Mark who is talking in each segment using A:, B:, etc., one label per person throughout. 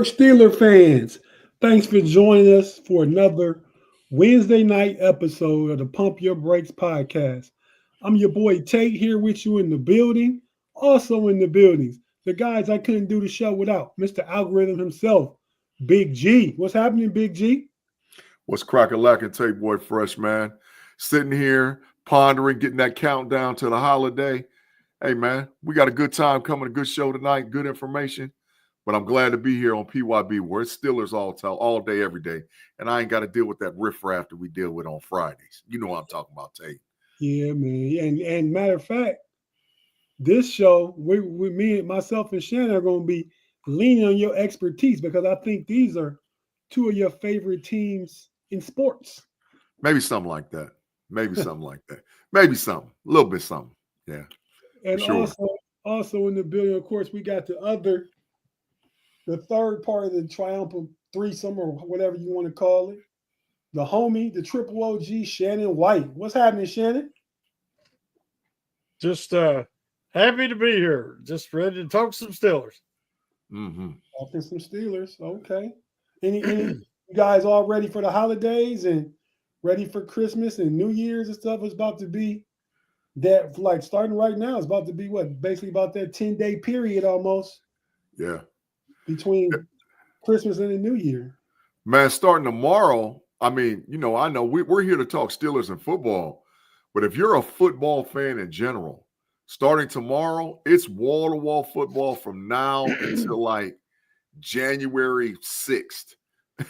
A: Steeler fans, thanks for joining us for another Wednesday night episode of the Pump Your Brakes podcast. I'm your boy Tate here with you in the building, also in the buildings. The guys I couldn't do the show without, Mr. Algorithm himself, Big G. What's happening, Big G?
B: What's crack-a-lack and Tate Boy Fresh, man? Sitting here, pondering, getting that countdown to the holiday. Hey, man, we got a good time coming, a good show tonight, good information. But I'm glad to be here on PYB, where it's Steelers all day, every day. And I ain't got to deal with that riffraff that we deal with on Fridays. You know what I'm talking about, Tate.
A: Yeah, man. And matter of fact, this show, myself and Shannon are going to be leaning on your expertise because I think these are two of your favorite teams in sports.
B: Maybe something like that. Maybe something like that. Maybe something. A little bit something. Yeah.
A: And
B: sure.
A: also in the building, of course, we got the third part of the triumphant threesome or whatever you want to call it. The homie, the triple OG, Shannon White. What's happening, Shannon?
C: Just happy to be here. Just ready to talk some Steelers.
A: Talking some Steelers. Okay. Any you guys all ready for the holidays and ready for Christmas and New Year's and stuff? It's about to be that, like, starting right now, it's about to be what? Basically about that 10-day period almost.
B: Yeah.
A: Between Christmas and the New Year.
B: Man, starting tomorrow, I know we're here to talk Steelers and football, but if you're a football fan in general, starting tomorrow, it's wall-to-wall football from now until like January 6th.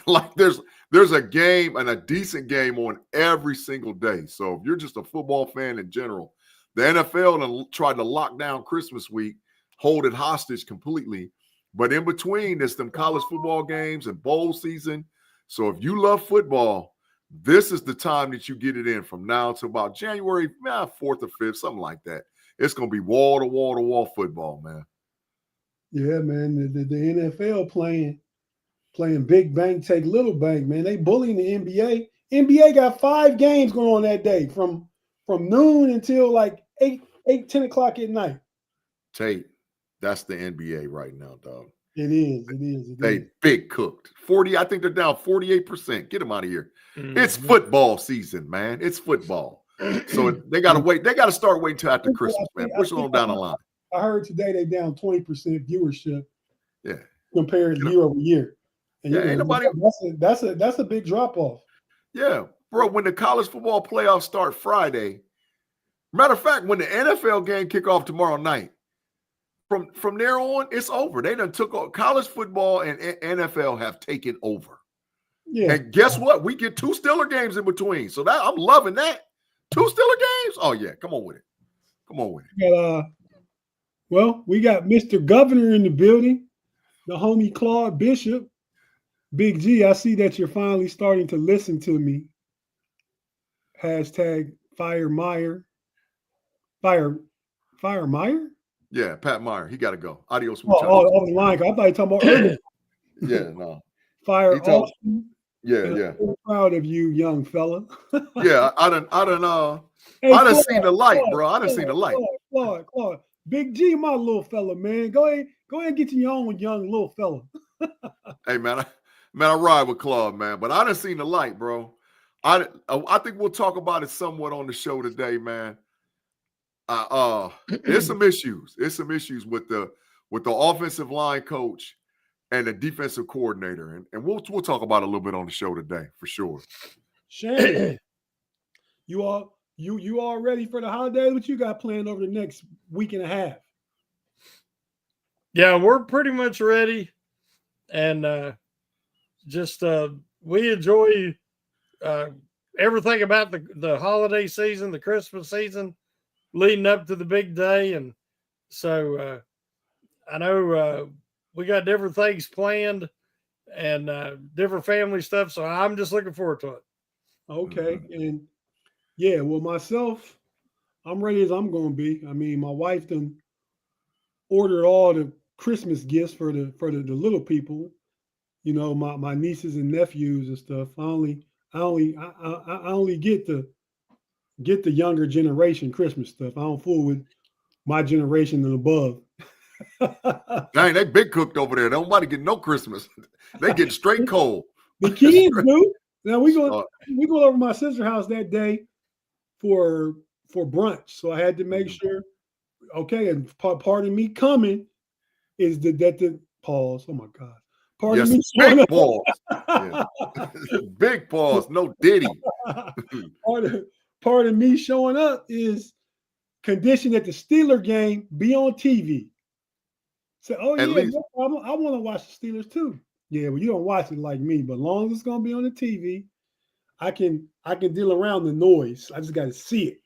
B: Like there's a game and a decent game on every single day. So if you're just a football fan in general, the NFL tried to lock down Christmas week, hold it hostage completely. But in between, there's some college football games and bowl season. So if you love football, this is the time that you get it in from now to about January 4th or 5th, something like that. It's going to be wall-to-wall football, man.
A: Yeah, man. The NFL playing big bank, take little bank, man. They bullying the NBA. NBA got 5 games going on that day from noon until like 10 o'clock at night.
B: Tate. That's the NBA right now, dog.
A: It is.
B: They big cooked. 40, I think they're down 48%. Get them out of here. It's football season, man. It's football. So they got to wait. They got to start waiting until after Christmas, man. Push it on down the line.
A: I heard today they down 20% viewership.
B: Yeah.
A: Compared year over year. And
B: ain't nobody.
A: That's a big drop off.
B: Yeah, bro. When the college football playoffs start Friday, matter of fact, when the NFL game kick off tomorrow night, From there on, it's over. They done took over. College football and NFL have taken over. Yeah. And guess what? We get 2 Steeler games in between. So that I'm loving that. 2 Steeler games? Oh, yeah. Come on with it.
A: We got Mr. Governor in the building, the homie Claude Bishop. Big G, I see that you're finally starting to listen to me. Hashtag Fire Meyer. Fire Meyer?
B: Yeah, Pat Meyer. He got to go. Adios.
A: The line. I thought you were talking about earlier.
B: Yeah, no.
A: Fire Austin.
B: Yeah.
A: I'm proud of you, young fella.
B: Yeah, I done seen the light, bro. I done seen the light.
A: Claude. Big G, my little fella, man. Go ahead and get your own young little fella.
B: Hey, man, I ride with Claude, man. But I done seen the light, bro. I think we'll talk about it somewhat on the show today, man. There's some issues. There's some issues with the offensive line coach and the defensive coordinator, and we'll talk about it a little bit on the show today for sure.
A: Shannon, you all ready for the holidays? What you got planned over the next week and a half?
C: Yeah, we're pretty much ready, and we enjoy everything about the holiday season, the Christmas season, leading up to the big day. And so I know we got different things planned and different family stuff. So I'm just looking forward to it.
A: Okay. And yeah, well, myself, I'm ready as I'm going to be. I mean, my wife done ordered all the Christmas gifts for the little people, you know, my nieces and nephews and stuff. I only get the younger generation Christmas stuff. I don't fool with my generation and above.
B: Dang, they big cooked over there. Nobody get no Christmas. They get straight cold.
A: The kids do. Now we go over to my sister's house that day for brunch. So I had to make sure. Okay, and part of me coming is that the pause. Oh my God. Part of me
B: big pause. Yeah. Big pause. No Diddy.
A: part of me showing up is conditioned that the Steeler game be on TV. So, no problem. I want to watch the Steelers too. Yeah, well, you don't watch it like me, but as long as it's gonna be on the TV, I can deal around the noise. I just got to see it.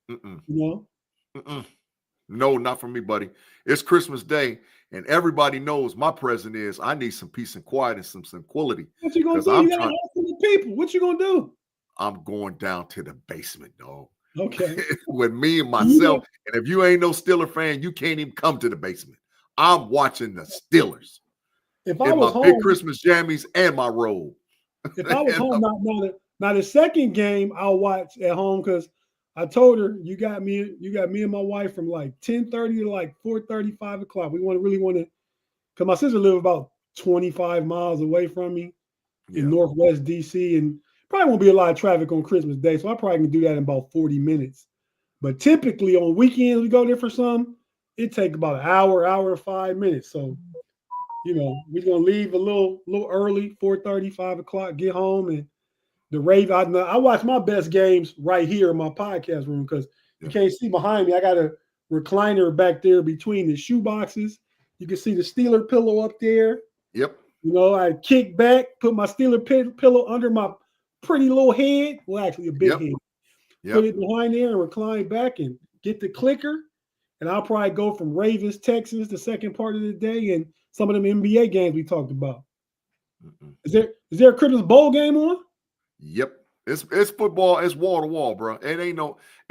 A: You know?
B: No, not for me, buddy. It's Christmas Day, and everybody knows my present is I need some peace and quiet and some tranquility.
A: What you gonna do? You gotta ask the people. What you gonna do?
B: I'm going down to the basement, dog.
A: Okay.
B: With me and myself. And if you ain't no Steeler fan, you can't even come to the basement. I'm watching the Steelers.
A: If I was home,
B: big Christmas jammies and my robe.
A: If I was home, now the second game I'll watch at home because I told her you got me and my wife from like 10:30 to like 4:30, 5 o'clock. We really want to, because my sister lives about 25 miles away from me in Northwest DC, and probably won't be a lot of traffic on Christmas Day, so I probably can do that in about 40 minutes. But typically on weekends we go there for some, it takes about an hour and 5 minutes. So, you know, we're gonna leave a little early, 4:30, 5 o'clock, get home, and the Ravens. I watch my best games right here in my podcast room because you can't see behind me. I got a recliner back there between the shoe boxes. You can see the Steeler pillow up there.
B: Yep.
A: You know, I kick back, put my Steeler pillow under my pretty little head. Well, actually a big head. Yep. Put it behind there and recline back and get the clicker. And I'll probably go from Ravens, Texans, the second part of the day, and some of them NBA games we talked about. Is there a Christmas bowl game on?
B: Yep. It's football. It's wall to wall, bro. It ain't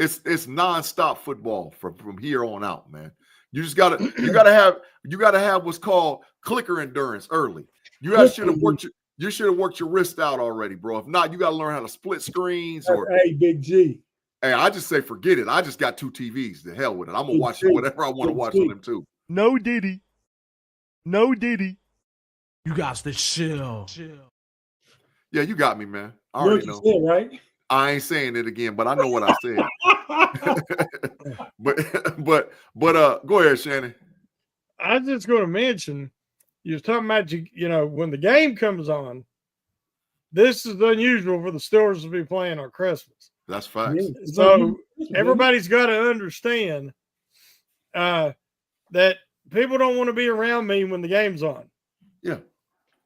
B: it's nonstop football from here on out, man. You just gotta have what's called clicker endurance early. You should have worked your wrist out already, bro. If not, you gotta learn how to split screens or
A: hey, Big G.
B: Hey, I just say forget it. I just got 2 TVs. The hell with it. I'm gonna watch whatever I want to watch on them too.
D: No Diddy. You got to chill.
B: Yeah, you got me, man. I already know.
A: Said, right?
B: I ain't saying it again, but I know what I said. but go ahead, Shannon.
C: I was just going to mention, you was talking about when the game comes on, this is unusual for the Steelers to be playing on Christmas.
B: That's facts.
C: So everybody's got to understand that people don't want to be around me when the game's on.
B: Yeah.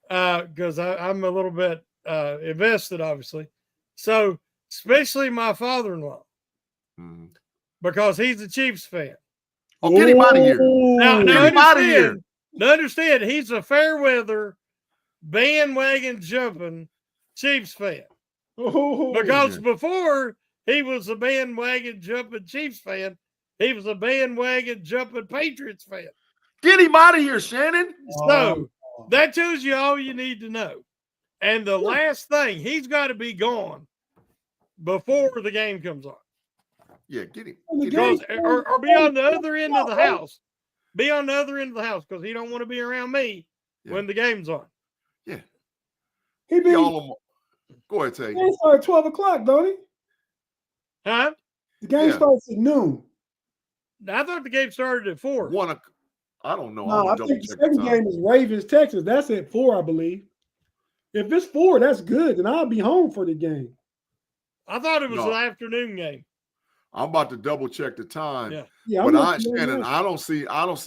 C: Because I'm a little bit invested, obviously. So, especially my father-in-law, because he's a Chiefs fan.
B: Oh, get him out of here.
C: Now understand, he's a fair weather, bandwagon jumping Chiefs fan. Because before he was a bandwagon jumping Chiefs fan, he was a bandwagon jumping Patriots fan.
B: Get him out of here, Shannon.
C: So that tells you all you need to know. And the last thing, he's got to be gone before the game comes on.
B: Yeah, get him.
C: Or be on the other end of the house. Be on the other end of the house because he don't want to be around me when the game's on.
B: Yeah.
A: Go
B: ahead, Tate.
A: It starts at 12 o'clock, don't it?
C: Huh?
A: The game starts at noon.
C: I thought the game started at 4.
B: I don't know.
A: No, I think the second game is Ravens, Texas. That's at 4, I believe. If it's 4, that's good. Then I'll be home for the game.
C: I thought it was an afternoon game.
B: I'm about to double check the time.
C: Yeah.
B: But Shannon, I don't see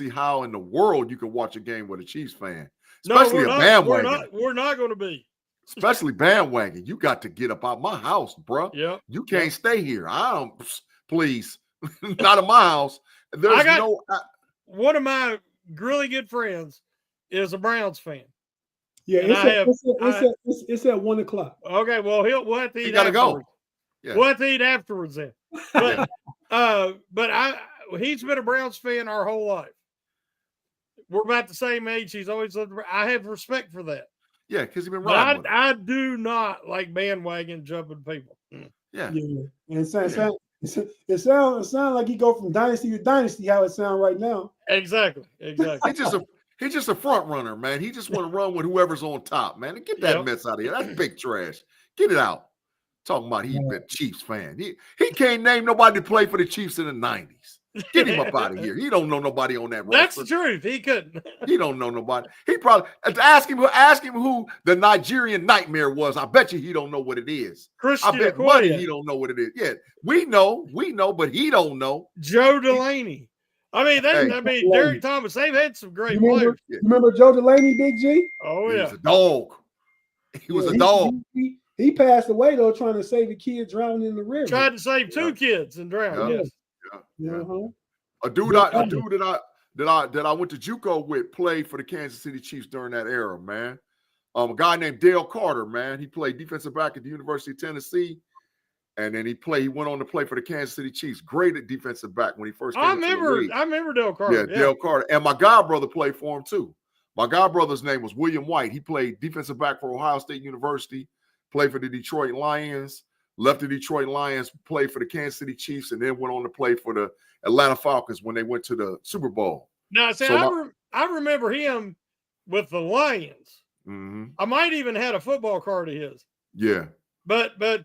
B: how in the world you can watch a game with a Chiefs fan, especially a bandwagon.
C: We're not going to be.
B: Especially bandwagon. You got to get up out my house, bro.
C: Yeah.
B: You can't stay here. Please, not in my house.
C: One of my really good friends is a Browns fan.
A: Yeah, it's at 1 o'clock.
C: Okay, well we'll have to eat.
B: You gotta go.
C: Yeah. We'll have to eat afterwards then. But he's been a Browns fan our whole life. We're about the same age. He's always lived. I have respect for that.
B: Yeah, because he's been riding.
C: I do not like bandwagon jumping people.
B: Yeah.
A: And It sounds like he go from dynasty to dynasty. How it sound right now?
C: Exactly.
B: He's just a front runner, man. He just want to run with whoever's on top, man. And get that mess out of here. That's big trash. Get it out. Talking about he's been Chiefs fan. He can't name nobody to play for the Chiefs in the 90s. Get him up out of here. He don't know nobody on that roster.
C: That's the truth. He couldn't.
B: He don't know nobody. He probably ask him who the Nigerian nightmare was. I bet you he don't know what it is.
C: Christian
B: I bet
C: Okoye.
B: money he don't know what it is. Yeah, we know, but he don't know.
C: Joe Delaney. I mean, Derek Thomas. They've had some great players.
A: Remember Joe Delaney, Big G?
C: Oh
B: He was a dog. He was a dog.
A: He passed away though, trying to save a kid drowning in the river.
C: Tried to save two kids and drowned.
B: Yeah.
C: Yes.
B: Yeah.
A: Uh-huh.
B: A dude that I went to JUCO with played for the Kansas City Chiefs during that era, man. A guy named Dale Carter, man. He played defensive back at the University of Tennessee, and then he went on to play for the Kansas City Chiefs. Great at defensive back when he first came into the league.
C: I remember Dale Carter.
B: Yeah, Dale Carter. And my godbrother played for him too. My godbrother's name was William White. He played defensive back for Ohio State University, played for the Detroit Lions, left the Detroit Lions, played for the Kansas City Chiefs, and then went on to play for the Atlanta Falcons when they went to the Super Bowl.
C: Now, see, I remember him with the Lions.
B: Mm-hmm.
C: I might even had a football card of his.
B: Yeah.
C: But I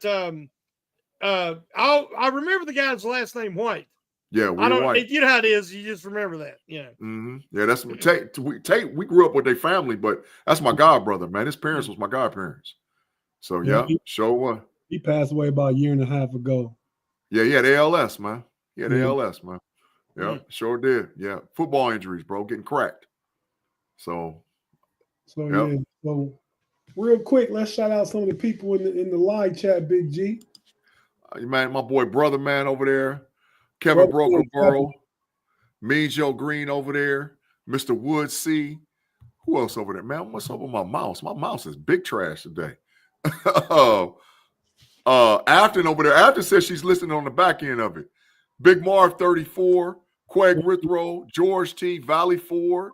C: remember the guy's last name White.
B: Yeah, White.
C: You know how it is. You just remember that. Yeah.
B: Mm-hmm. Yeah, that's Tate. We grew up with their family, but that's my godbrother, man. His parents was my godparents. So
A: he passed away about a year and a half ago.
B: Yeah, he had ALS, man. ALS, man. Yeah, sure did. Yeah, football injuries, bro, getting cracked. So
A: real quick, let's shout out some of the people in the live chat, Big G.
B: Man, my boy, brother, man, over there, Kevin Brokenborough, Mean Joe Green over there, Mr. Woods C. Who else over there, man? What's up with my mouse? My mouse is big trash today. Afton over there. Afton says she's listening on the back end of it. Big Marv 34, Quag Rithrow, George T, Valley Ford,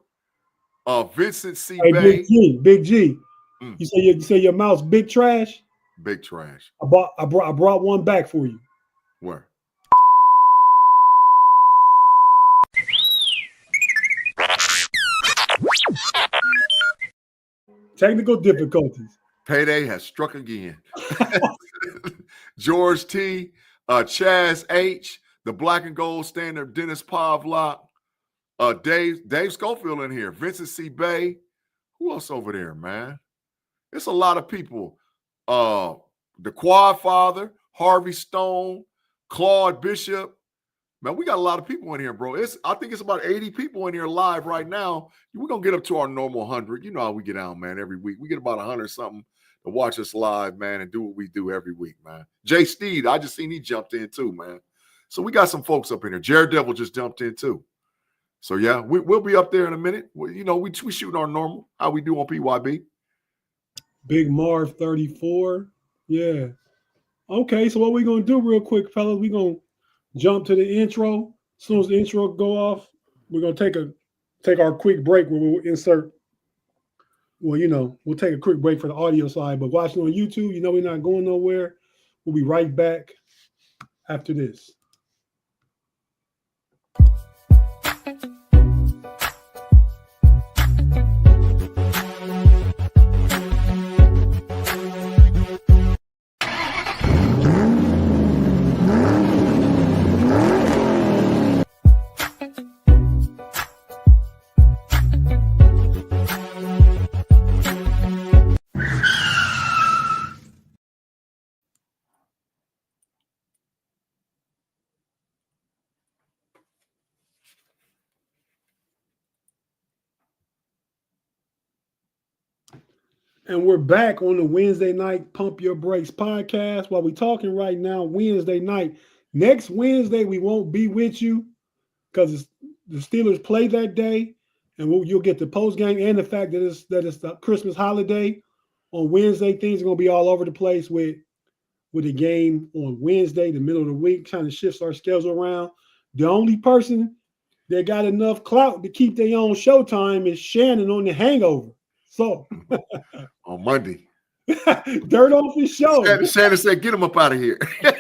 B: Vincent C. Bay.
A: Big G. You say your mouse big trash?
B: Big trash.
A: I brought one back for you.
B: Where?
A: Technical difficulties.
B: Payday has struck again. George T, Chaz H, the Black and Gold Standard, Dennis Pavlok, Dave Schofield in here, Vincent C. Bay. Who else over there, man? It's a lot of people. The Quad Father, Harvey Stone, Claude Bishop. Man, we got a lot of people in here, bro. I think it's about 80 people in here live right now. We're going to get up to our normal 100. You know how we get out, man, every week. We get about 100 something to watch us live, man, and do what we do every week, man. Jay Steed, I just seen he jumped in too, man. So we got some folks up in here. Jared Devil just jumped in too. So, yeah, we'll be up there in a minute. We shoot our normal, how we do on PYB.
A: Big Marv 34. Yeah. Okay, so what we going to do real quick, fellas, we going to jump to the intro. As soon as the intro go off, we're going to take our quick break where we'll insert. Well, we'll take a quick break for the audio side, but watching on YouTube, we're not going nowhere. We'll be right back after this. And we're back on the Wednesday night Pump Your Brakes podcast. While we're talking right now, Wednesday night. Next Wednesday, we won't be with you because the Steelers play that day, and you'll get the post game and the fact that it's the Christmas holiday on Wednesday. Things are going to be all over the place with the game on Wednesday, the middle of the week, trying to shift our schedule around. The only person that got enough clout to keep their own showtime is Shannon on The Hangover. So
B: on Monday.
A: Dirt off his show.
B: Shannon said, "Get him up out of here."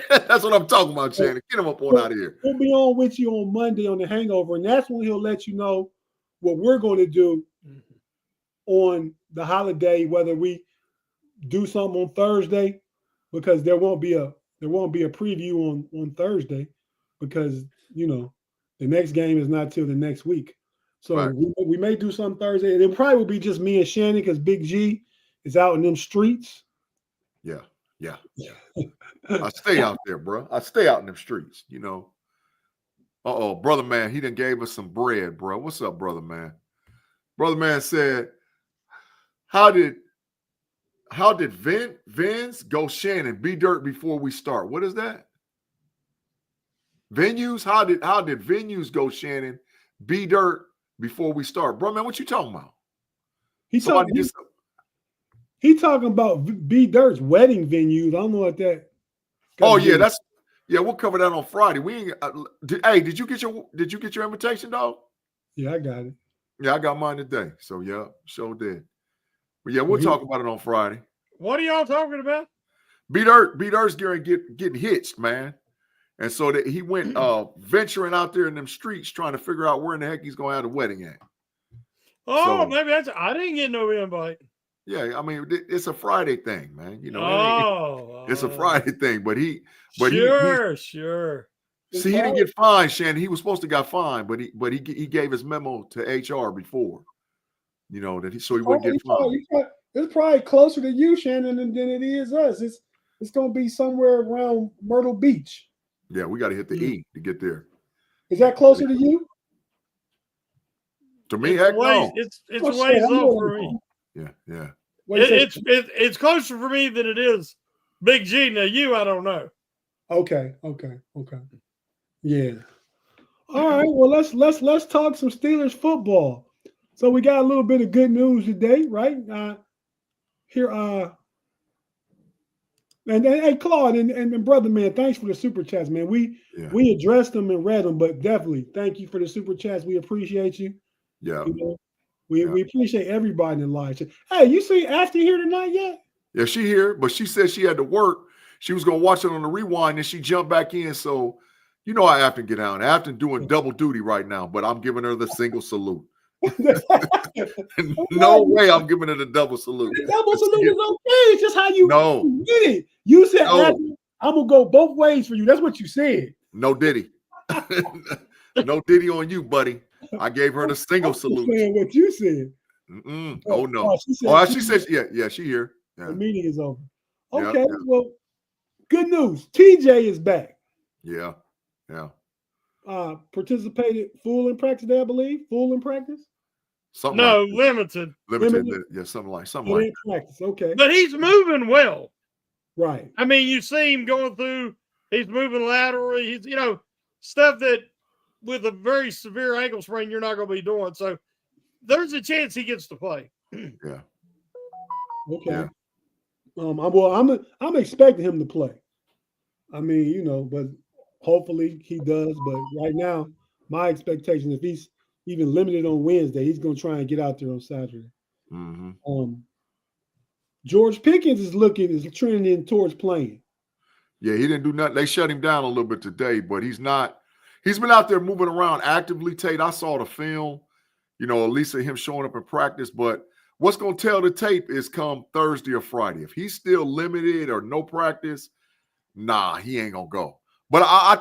B: That's what I'm talking about, Shannon. Get him up on out of here.
A: We'll be on with you on Monday on the Hangover, and that's when he'll let you know what we're going to do on the holiday. Whether we do something on Thursday, because there won't be a preview on Thursday, because the next game is not till the next week. So
B: right.
A: we may do something Thursday. It probably will be just me and Shannon because Big-G is out in them streets.
B: Yeah. I stay out there, bro. I stay out in them streets, brother man, he done gave us some bread, bro. What's up, brother man? Brother man said, how did Vince go Shannon be dirt before we start? What is that? Venues? How did venues go Shannon be dirt before we start? Bro, man, what you talking about?
A: He talking about B Dirt's wedding venues. I don't know what that.
B: Oh yeah, we'll cover that on Friday. We ain't. Hey, did you get your invitation, dog?
A: Yeah, I got it.
B: Yeah, I got mine today. So yeah, sure did. But yeah, we'll talk about it on Friday.
C: What are y'all talking about?
B: B Dirt's getting hitched, man, and so that he went venturing out there in them streets trying to figure out where in the heck he's gonna have the wedding at.
C: Oh, maybe I didn't get no invite.
B: Yeah, I mean it's a Friday thing, man. It's a Friday thing. But sure. See, he didn't get fined, Shannon. He was supposed to got fined, but he gave his memo to HR before, so he wouldn't get fined.
A: It's probably closer to you, Shannon, than it is us. It's going to be somewhere around Myrtle Beach.
B: Yeah, we got to hit the E to get there.
A: Is that closer to you?
B: To me, heck no.
C: It's ways off for me.
B: Yeah.
C: It's closer for me than it is Big-G. Now you, I don't know.
A: Okay. Yeah. All right. Well, let's talk some Steelers football. So we got a little bit of good news today, right? Here, and hey, Claude and brother man, thanks for the super chats, man. We addressed them and read them, but definitely thank you for the super chats. We appreciate you.
B: Yeah.
A: We appreciate everybody in live. Hey, you see Ashley here tonight yet?
B: Yeah, she here, but she said she had to work. She was gonna watch it on the rewind, and she jumped back in. So, I have to get out. I have to doing double duty right now, but I'm giving her the single salute. No way I'm giving her the double salute.
A: The double salute is okay. It's just how you did it. You said, I'm gonna go both ways for you. That's what you said.
B: No Diddy. No Diddy on you, buddy. I gave her the single salute.
A: Saying what you said.
B: Oh no. She said, yeah, she here. Yeah.
A: The meeting is over. Okay, well, good news. TJ is back.
B: Yeah.
A: Participated full in practice, I believe. Full in practice?
C: Limited.
B: Yeah, something like that.
A: Practice, okay.
C: But he's moving well.
A: Right.
C: I mean, you see him going through, he's moving laterally. He's, stuff that with a very severe ankle sprain you're not going to be doing. So there's a chance he gets to play.
B: Yeah.
A: Okay. Yeah. I'm expecting him to play. I mean, but hopefully he does. But right now, my expectation, if he's even limited on Wednesday, he's going to try and get out there on Saturday.
B: Mm-hmm.
A: George Pickens is trending towards playing.
B: Yeah, he didn't do nothing. They shut him down a little bit today, but he's not. He's been out there moving around actively, Tate. I saw the film, at least of him showing up in practice. But what's going to tell the tape is come Thursday or Friday. If he's still limited or no practice, he ain't going to go. But I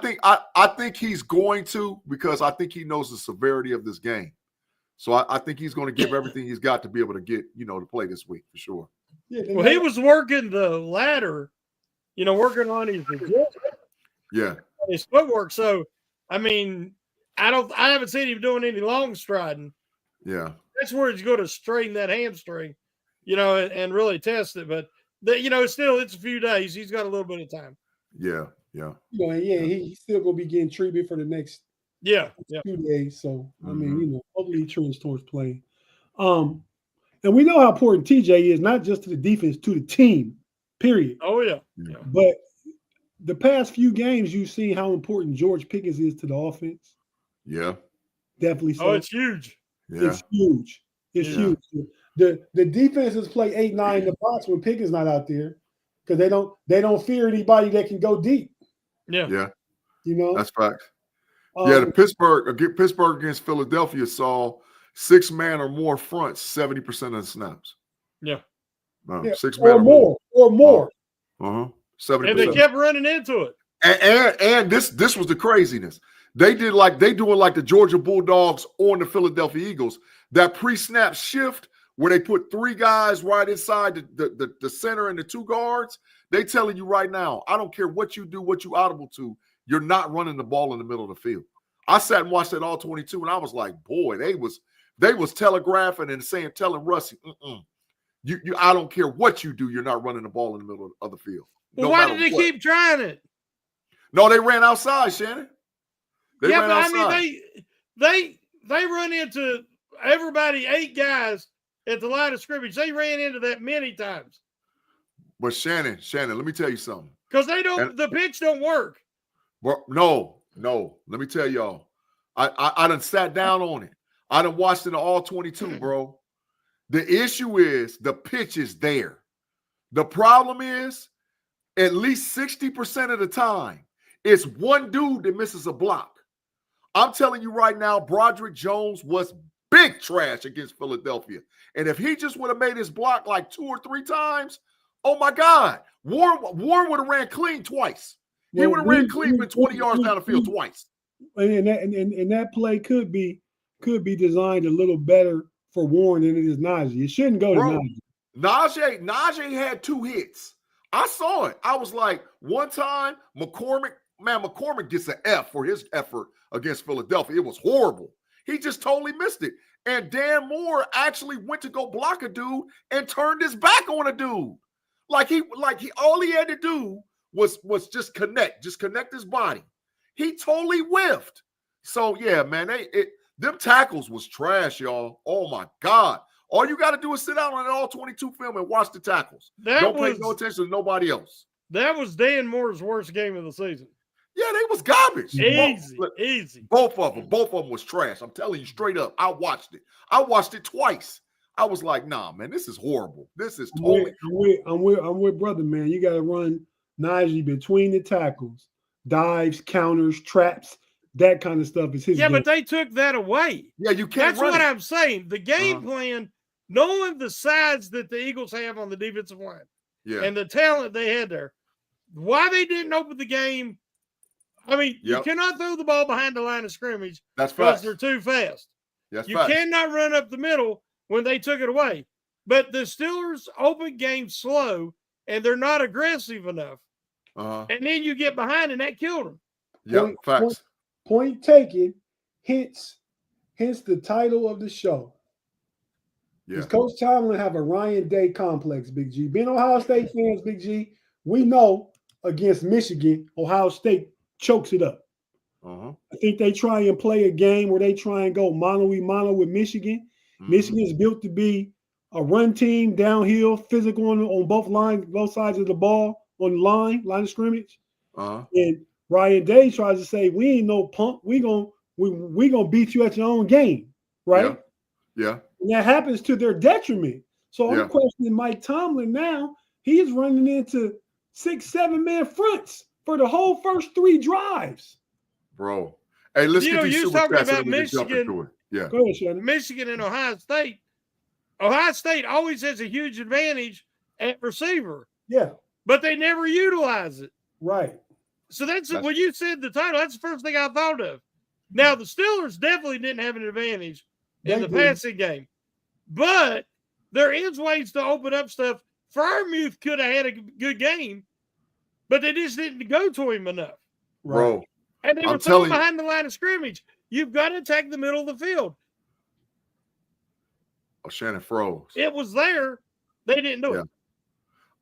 B: think he's going to, because I think he knows the severity of this game. So I think he's going to give everything he's got to be able to get, to play this week for sure.
C: Yeah, well, he was working the ladder, working on his footwork. So, I mean, I haven't seen him doing any long striding.
B: Yeah.
C: That's where he's going to straighten that hamstring, and really test it. But, still, it's a few days. He's got a little bit of time.
B: Yeah.
A: He's still going to be getting treatment for the next 2 days. So, I mean, hopefully he trends towards playing. And we know how important TJ is, not just to the defense, to the team, period.
C: Oh, yeah.
A: But the past few games, you've seen how important George Pickens is to the offense.
B: Yeah.
A: Definitely so.
C: Oh, it's huge.
B: Yeah.
A: It's huge. It's huge. The defenses play 8-9 in the box when Pickett's not out there because they don't fear anybody that can go deep.
C: Yeah.
B: Yeah.
A: You know?
B: That's facts. The Pittsburgh against Philadelphia saw 6-man or more fronts 70% of the snaps.
C: Yeah.
B: 6-man
A: or more.
B: 70%.
C: And they kept running into it.
B: And this was the craziness. They doing like the Georgia Bulldogs on the Philadelphia Eagles. That pre-snap shift where they put 3 guys right inside the center and the 2 guards. They telling you right now, I don't care what you do, what you audible to, you're not running the ball in the middle of the field. I sat and watched that all 22, and I was like, boy, they was telegraphing and telling Russie, I don't care what you do, you're not running the ball in the middle of the field.
C: Well, why did they keep trying it?
B: No, they ran outside, Shannon. They ran outside.
C: I mean, they run into everybody, 8 guys at the line of scrimmage. They ran into that many times.
B: But Shannon, let me tell you something.
C: Because the pitch don't work.
B: No. Let me tell y'all. I done sat down on it. I done watched it all 22, bro. The issue is the pitch is there. The problem is at least 60% of the time, it's one dude that misses a block. I'm telling you right now, Broderick Jones was big trash against Philadelphia. And if he just would have made his block like 2 or 3 times, oh my God, Warren would have ran clean twice. He would have ran clean with 20 yards down the field twice.
A: And that play could be designed a little better for Warren than it is Najee. It shouldn't go to Najee.
B: Najee had 2 hits. I saw it. I was like, one time, McCormick gets an F for his effort against Philadelphia. It was horrible. He just totally missed it. And Dan Moore actually went to go block a dude and turned his back on a dude. All he had to do was just connect his body. He totally whiffed. So yeah, man, them tackles was trash, y'all. Oh my God. All you got to do is sit down on an all 22 film and watch the tackles. Don't pay no attention to nobody else.
C: That was Dan Moore's worst game of the season.
B: Yeah, they was garbage.
C: Easy.
B: Both of them was trash. I'm telling you straight up. I watched it twice. I was like, nah, man, this is horrible. This is totally.
A: I'm with brother, man. You got to run Najee between the tackles, dives, counters, traps. That kind of stuff is his game.
C: But they took that away.
B: Yeah, you can't.
C: That's what I'm saying. The game plan, knowing the size that the Eagles have on the defensive line, and the talent they had there, why they didn't open the game. I mean, you cannot throw the ball behind the line of scrimmage because they're too fast. You cannot run up the middle when they took it away. But the Steelers open game slow, and they're not aggressive enough. And then you get behind, and that killed them.
B: Yeah, facts.
A: Point taken, hence the title of the show. Does Coach Tomlin have a Ryan Day complex, Big G? Being Ohio State fans, Big G, we know against Michigan, Ohio State chokes it up. I think they try and play a game where they try and go mano-a-mano with Michigan. Michigan is built to be a run team, downhill, physical on both sides of the ball, on the line of scrimmage. And Ryan Day tries to say, we ain't no punk. We gonna beat you at your own game, right?
B: Yeah.
A: And that happens to their detriment. So I'm questioning Mike Tomlin now. He is running into 6-7 man fronts for the whole first 3 drives.
B: Bro. Hey, let's get these super chats
C: about
B: and we can jump into it. Yeah.
A: Go ahead, Shannon.
C: Michigan and Ohio State. Ohio State always has a huge advantage at receiver.
A: Yeah.
C: But they never utilize it.
A: Right.
C: So that's when you said the title, that's the first thing I thought of. Now, the Steelers definitely didn't have an advantage in the passing game. But there is ways to open up stuff. Freiermuth could have had a good game, but they just didn't go to him enough.
B: Bro.
C: And they were throwing behind the line of scrimmage. You've got to attack the middle of the field.
B: Oh, Shannon froze.
C: It was there. They didn't do it.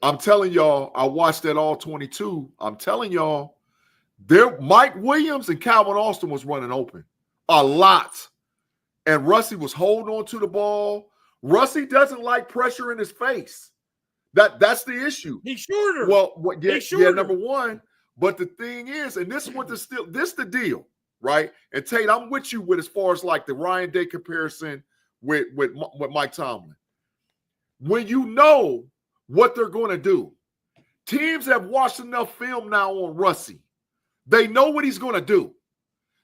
B: I'm telling y'all, I watched that all 22. I'm telling y'all, Mike Williams and Calvin Austin was running open a lot. And Russie was holding on to the ball. Russie doesn't like pressure in his face. That's the issue.
C: He's shorter.
B: Yeah, number one. But the thing is, and this is what this the deal, right? And Tate, I'm with you with as far as like the Ryan Day comparison with Mike Tomlin. when you know what they're going to do. Teams have watched enough film now on Russie. They know what he's going to do.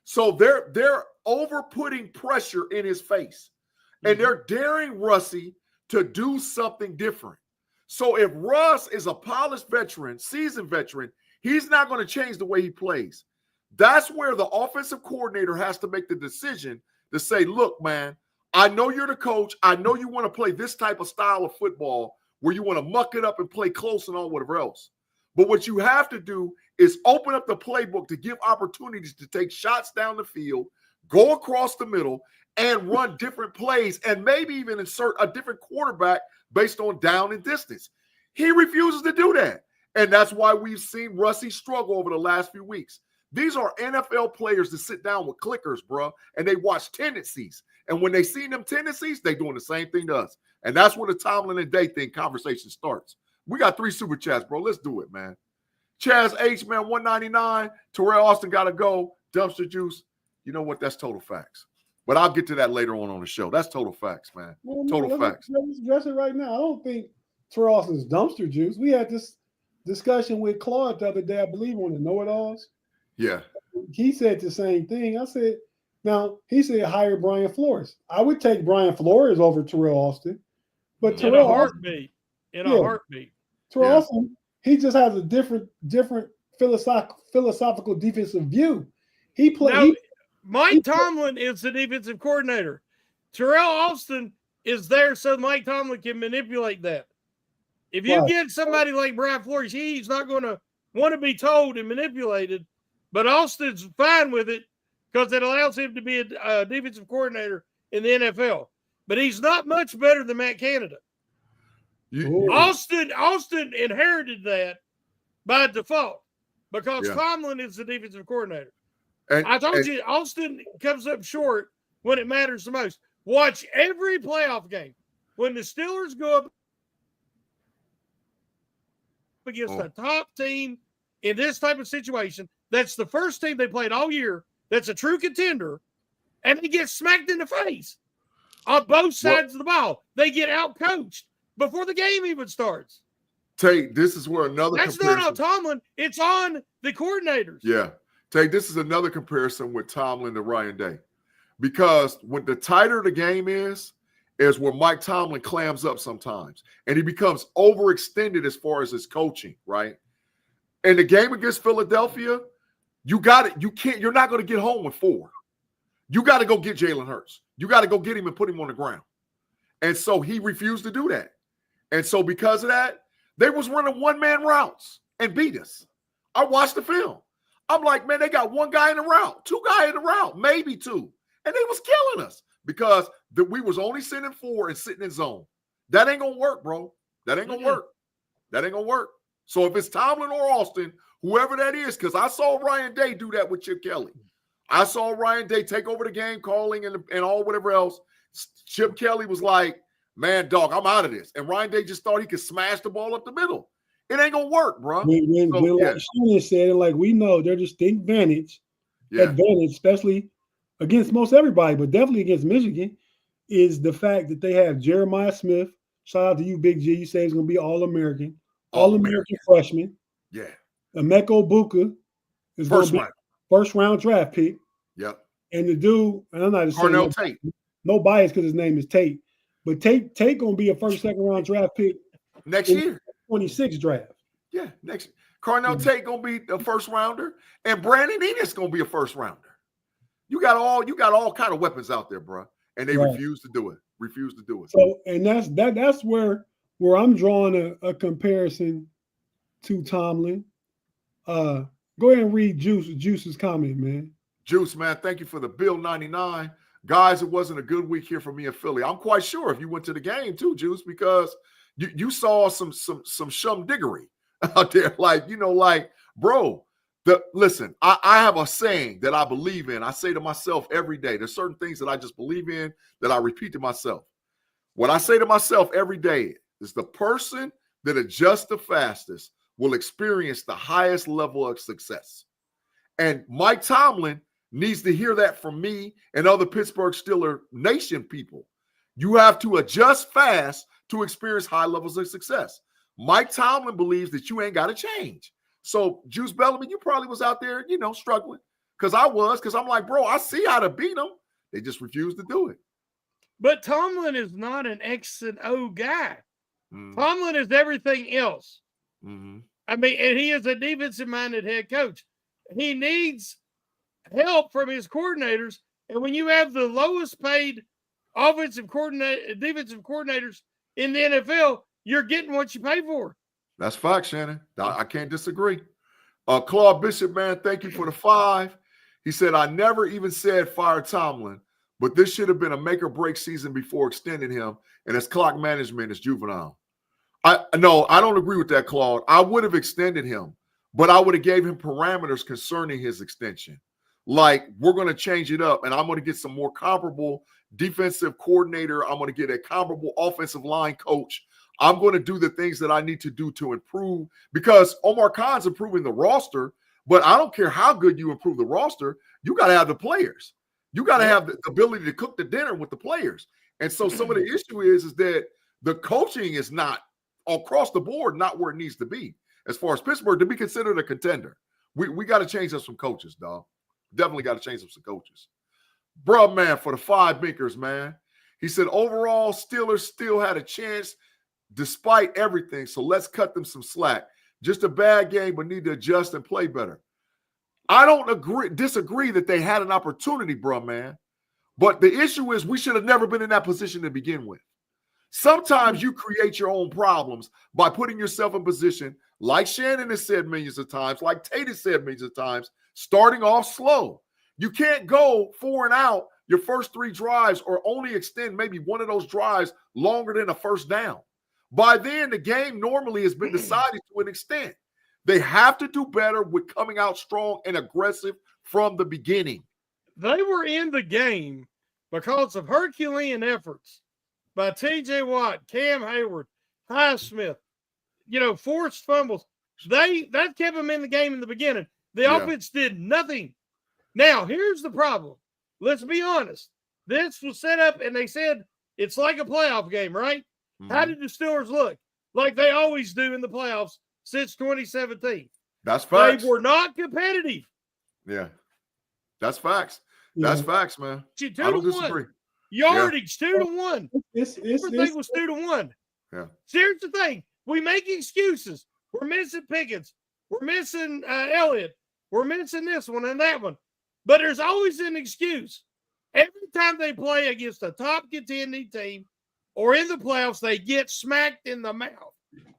B: So they're over-putting pressure in his face. And they're daring Russie to do something different. So if Russ is a polished veteran, seasoned veteran, he's not going to change the way he plays. That's where the offensive coordinator has to make the decision to say, look, man, I know you're the coach. I know you want to play this type of style of football where you want to muck it up and play close and all whatever else. But what you have to do is open up the playbook to give opportunities to take shots down the field, go across the middle, and run different plays, and maybe even insert a different quarterback based on down and distance. He refuses to do that. And that's why we've seen Russie struggle over the last few weeks. These are NFL players that sit down with clickers, bro, and they watch tendencies. And when they see them tendencies, they're doing the same thing to us. And that's where the Tomlin and Day thing conversation starts. We got 3 super chats, bro. Let's do it, man. Chaz H, man, 199. Terrell Austin got to go. Dumpster juice. You know what? That's total facts. But I'll get to that later on the show. That's total facts, man.
A: Well,
B: total facts.
A: Let's address it right now. I don't think Terrell Austin's dumpster juice. We had this discussion with Claude the other day, I believe, on the Know-It-Alls.
B: Yeah.
A: He said the same thing. I said, now, he said hire Brian Flores. I would take Brian Flores over Terrell Austin. But Terrell
C: Heartbeat. In a heartbeat.
A: Terrell Austin, he just has a different philosophical defensive view.
C: Mike Tomlin is the defensive coordinator. Terrell Austin is there so Mike Tomlin can manipulate that. If you get somebody like Brian Flores, he's not going to want to be told and manipulated, but Austin's fine with it because it allows him to be a defensive coordinator in the NFL. But he's not much better than Matt Canada. Austin inherited that by default because Tomlin is the defensive coordinator. And I told you, Austin comes up short when it matters the most. Watch every playoff game. When the Steelers go up against a top team in this type of situation, that's the first team they played all year that's a true contender, and they get smacked in the face on both sides of the ball. They get out-coached before the game even starts.
B: Tate, this is where another
C: That's not on Tomlin. It's on the coordinators.
B: Yeah. Tate, this is another comparison with Tomlin to Ryan Day. Because when the tighter the game is where Mike Tomlin clams up sometimes. And he becomes overextended as far as his coaching, right? And the game against Philadelphia, you got it. You're not going to get home with 4. You got to go get Jalen Hurts. You got to go get him and put him on the ground. And so he refused to do that. And so because of that, they was running one-man routes and beat us. I watched the film. I'm like, man, they got one guy in the route, 2 guys in the route, maybe 2. And they was killing us because we was only sending 4 and sitting in zone. That ain't going to work, bro. That ain't going to work. That ain't going to work. So if it's Tomlin or Austin, whoever that is, because I saw Ryan Day do that with Chip Kelly. I saw Ryan Day take over the game calling and all whatever else. Chip Kelly was like, man, dog, I'm out of this. And Ryan Day just thought he could smash the ball up the middle. It ain't going to work, bro.
A: Like Shannon said, and like we know, their distinct advantage, especially against most everybody, but definitely against Michigan, is the fact that they have Jeremiah Smith. Shout out to you, Big-G. You say he's going to be All-American freshman.
B: Yeah.
A: Emeka Buka is going to be first-round draft pick.
B: Yep.
A: And the dude, and I'm not just saying
B: Tate.
A: No bias because his name is Tate, but Tate going to be a first, second-round draft pick
B: next year.
A: 26 draft.
B: Yeah, next year. Carnell Tate going to be a first-rounder, and Brandon Enos going to be a first-rounder. You got all kind of weapons out there, bro, and they refuse to do it. So,
A: and that's where I'm drawing a comparison to Tomlin. Go ahead and read Juice's comment, man.
B: Juice, man, thank you for the Bill 99. Guys, it wasn't a good week here for me in Philly. I'm quite sure if you went to the game too, Juice, because you saw some shumdiggery out there. Like, bro, listen, I have a saying that I believe in. I say to myself every day, there's certain things that I just believe in that I repeat to myself. What I say to myself every day is the person that adjusts the fastest will experience the highest level of success. And Mike Tomlin needs to hear that from me and other Pittsburgh Steelers Nation people. You have to adjust fast to experience high levels of success. Mike Tomlin believes that you ain't got to change. So, Juice Bellamy, you probably was out there, struggling. Because I'm like, bro, I see how to beat them. They just refuse to do it.
C: But Tomlin is not an X and O guy.
B: Mm-hmm.
C: Tomlin is everything else.
B: Mm-hmm.
C: I mean, and he is a defensive-minded head coach. He needs help from his coordinators. And when you have the lowest paid defensive coordinators in the NFL, you're getting what you pay for.
B: That's fact, Shannon. I can't disagree. Claude Bishop, man, thank you for the 5. He said, I never even said fire Tomlin, but this should have been a make or break season before extending him, and his clock management is juvenile. No, I don't agree with that, Claude. I would have extended him, but I would have gave him parameters concerning his extension. Like, we're going to change it up, and I'm going to get some more comparable defensive coordinator. I'm going to get a comparable offensive line coach. I'm going to do the things that I need to do to improve, because Omar Khan's improving the roster, but I don't care how good you improve the roster. You got to have the players. You got to have the ability to cook the dinner with the players. And so some of the issue is that the coaching is not across the board, not where it needs to be. As far as Pittsburgh, to be considered a contender, we got to change up some coaches, dog. Definitely got to change up some coaches. Bruh, man, for the 5 Binkers, man. He said, overall, Steelers still had a chance despite everything, so let's cut them some slack. Just a bad game, but need to adjust and play better. I don't disagree that they had an opportunity, bruh, man. But the issue is we should have never been in that position to begin with. Sometimes you create your own problems by putting yourself in position, like Shannon has said millions of times, like Tate has said millions of times, starting off slow. You can't go 4 and out your first 3 drives or only extend maybe one of those drives longer than a first down. By then, the game normally has been decided to an extent. They have to do better with coming out strong and aggressive from the beginning.
C: They were in the game because of Herculean efforts by T.J. Watt, Cam Hayward, Highsmith, forced fumbles. That kept them in the game in the beginning. The offense did nothing. Now, here's the problem. Let's be honest. This was set up, and they said it's like a playoff game, right? Mm-hmm. How did the Steelers look? Like they always do in the playoffs since 2017.
B: That's facts.
C: They were not competitive.
B: Yeah. That's facts. That's facts, man. I don't disagree.
C: Yardage, 2-1. Everything was 2-1.
B: Yeah.
C: Here's the thing. We make excuses. We're missing Pickens. We're missing Elliott. We're missing this one and that one. But there's always an excuse. Every time they play against a top contending team or in the playoffs, they get smacked in the mouth.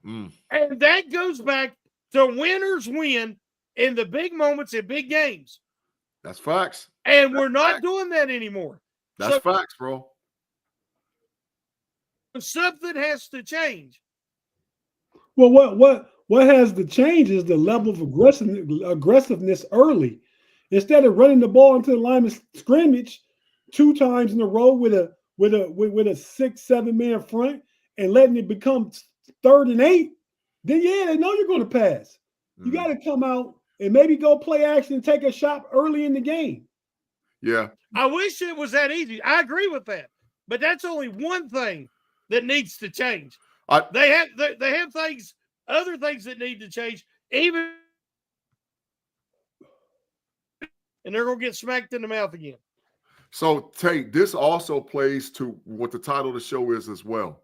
C: And that goes back to winners win in the big moments in big games.
B: That's facts.
C: And we're not doing that anymore.
B: That's facts, bro.
C: Something has to change.
A: Well, what has to change is the level of aggressiveness early. Instead of running the ball into the line of scrimmage 2 times in a row with a 6-7 man front and letting it become 3rd and 8, then they know you're going to pass. You got to come out and maybe go play action and take a shot early in the game.
B: Yeah.
C: I wish it was that easy. I agree with that. But that's only one thing that needs to change. They have other things that need to change, and they're going to get smacked in the mouth again.
B: So, Tate, this also plays to what the title of the show is as well.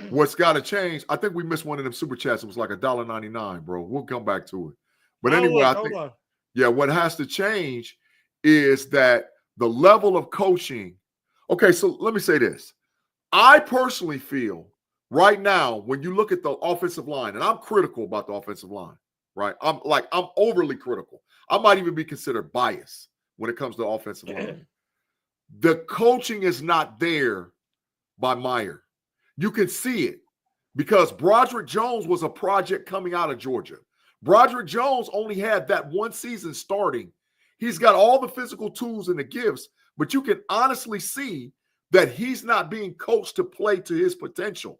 B: What's got to change, I think we missed one of them super chats. It was like $1.99, bro. We'll come back to it. But anyway, I think, what has to change is that the level of coaching. Okay, so let me say this. I personally feel right now, when you look at the offensive line, and I'm critical about the offensive line, right? I'm overly critical. I might even be considered biased when it comes to offensive line. The coaching is not there by Meyer. You can see it because Broderick Jones was a project coming out of Georgia. Broderick Jones only had that one season starting. He's got all the physical tools and the gifts, but you can honestly see that he's not being coached to play to his potential.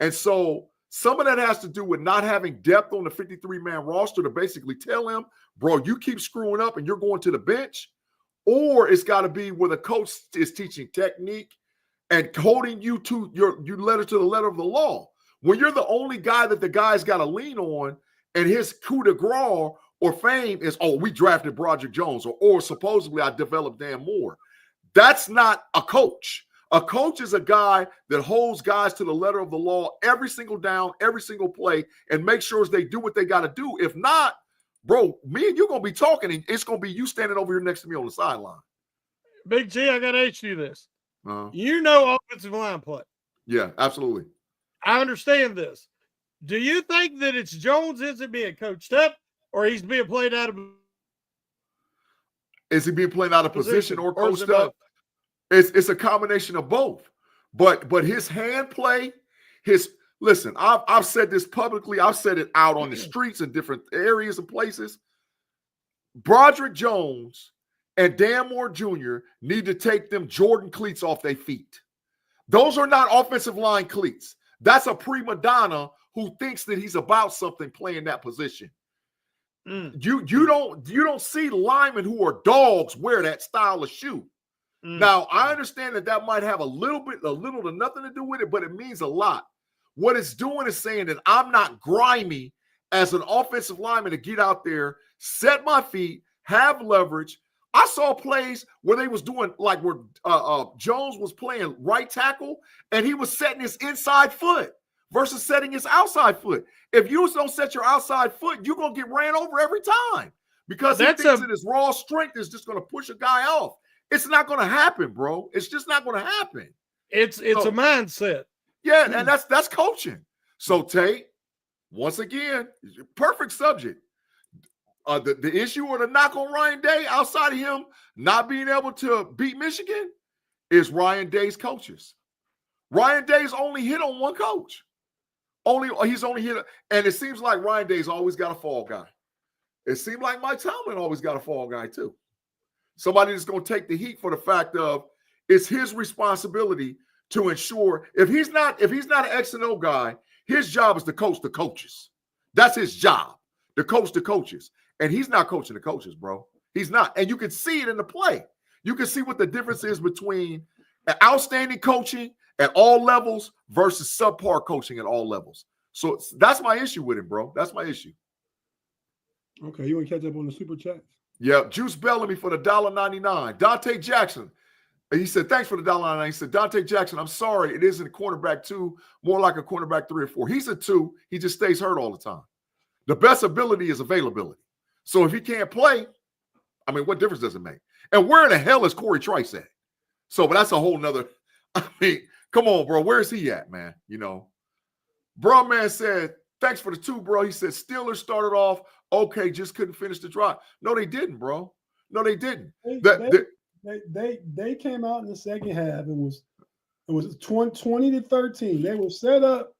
B: And so some of that has to do with not having depth on the 53-man roster to basically tell him, bro, you keep screwing up and you're going to the bench. Or it's got to be where the coach is teaching technique and holding you to your letter to the letter of the law. When you're the only guy that the guy's got to lean on, and his coup de grace or fame is, oh, we drafted Broderick Jones, or supposedly I developed Dan Moore. That's not a coach. A coach is a guy that holds guys to the letter of the law every single down, every single play, and makes sure they do what they got to do. If not, bro, me and you going to be talking, and it's going to be you standing over here next to me on the sideline.
C: Big G, I got to ask you this.
B: Uh-huh.
C: You know offensive line play.
B: Yeah, absolutely.
C: I understand this. Do you think that it's Jones isn't being coached up, or he's being played out of?
B: Is he being played out of position or
C: is
B: coached
C: it
B: up? It's a combination of both. But his hand play, listen, I've said this publicly. I've said it out on the streets in different areas and places. Broderick Jones and Dan Moore Jr. need to take them Jordan cleats off their feet. Those are not offensive line cleats. That's a prima donna who thinks that he's about something playing that position. You don't see linemen who are dogs wear that style of shoe. Now, I understand that might have a little to nothing to do with it, but it means a lot. What it's doing is saying that I'm not grimy as an offensive lineman to get out there, set my feet, have leverage. I saw plays where they was doing like where Jones was playing right tackle and he was setting his inside foot versus setting his outside foot. If you don't set your outside foot, you're going to get ran over every time because he thinks that his raw strength is just going to push a guy off. It's not going to happen, bro. It's just not going to happen.
C: It's a mindset.
B: Yeah, and that's coaching. So, Tate, once again, perfect subject. The issue or the knock on Ryan Day outside of him not being able to beat Michigan is Ryan Day's coaches. Ryan Day's only hit on one coach. He's only hit, and it seems like Ryan Day's always got a fall guy. It seemed like Mike Tomlin always got a fall guy too. Somebody that's going to take the heat for the fact of it's his responsibility to ensure if he's not an X and O guy, his job is to coach the coaches. That's his job, to coach the coaches. And he's not coaching the coaches, bro. He's not. And you can see it in the play. You can see what the difference is between outstanding coaching at all levels versus subpar coaching at all levels. So that's my issue with him, bro. That's my issue.
A: Okay, you want to catch up on the super chats?
B: Yeah, Juice Bellamy for the $1.99. Dante Jackson. He said, thanks for the $1.99. He said, Dante Jackson, I'm sorry. It isn't a cornerback 2, more like a cornerback 3 or 4. He's a 2. He just stays hurt all the time. The best ability is availability. So if he can't play, I mean, what difference does it make? And where in the hell is Corey Trice at? So, but that's a whole nother, I mean, come on, bro. Where's he at, man? You know, bro, man said, thanks for the 2, bro. He said, Steelers started off okay, just couldn't finish the drive. No, they didn't, bro. No, they didn't.
A: They came out in the second half. It was 20-13. They were set up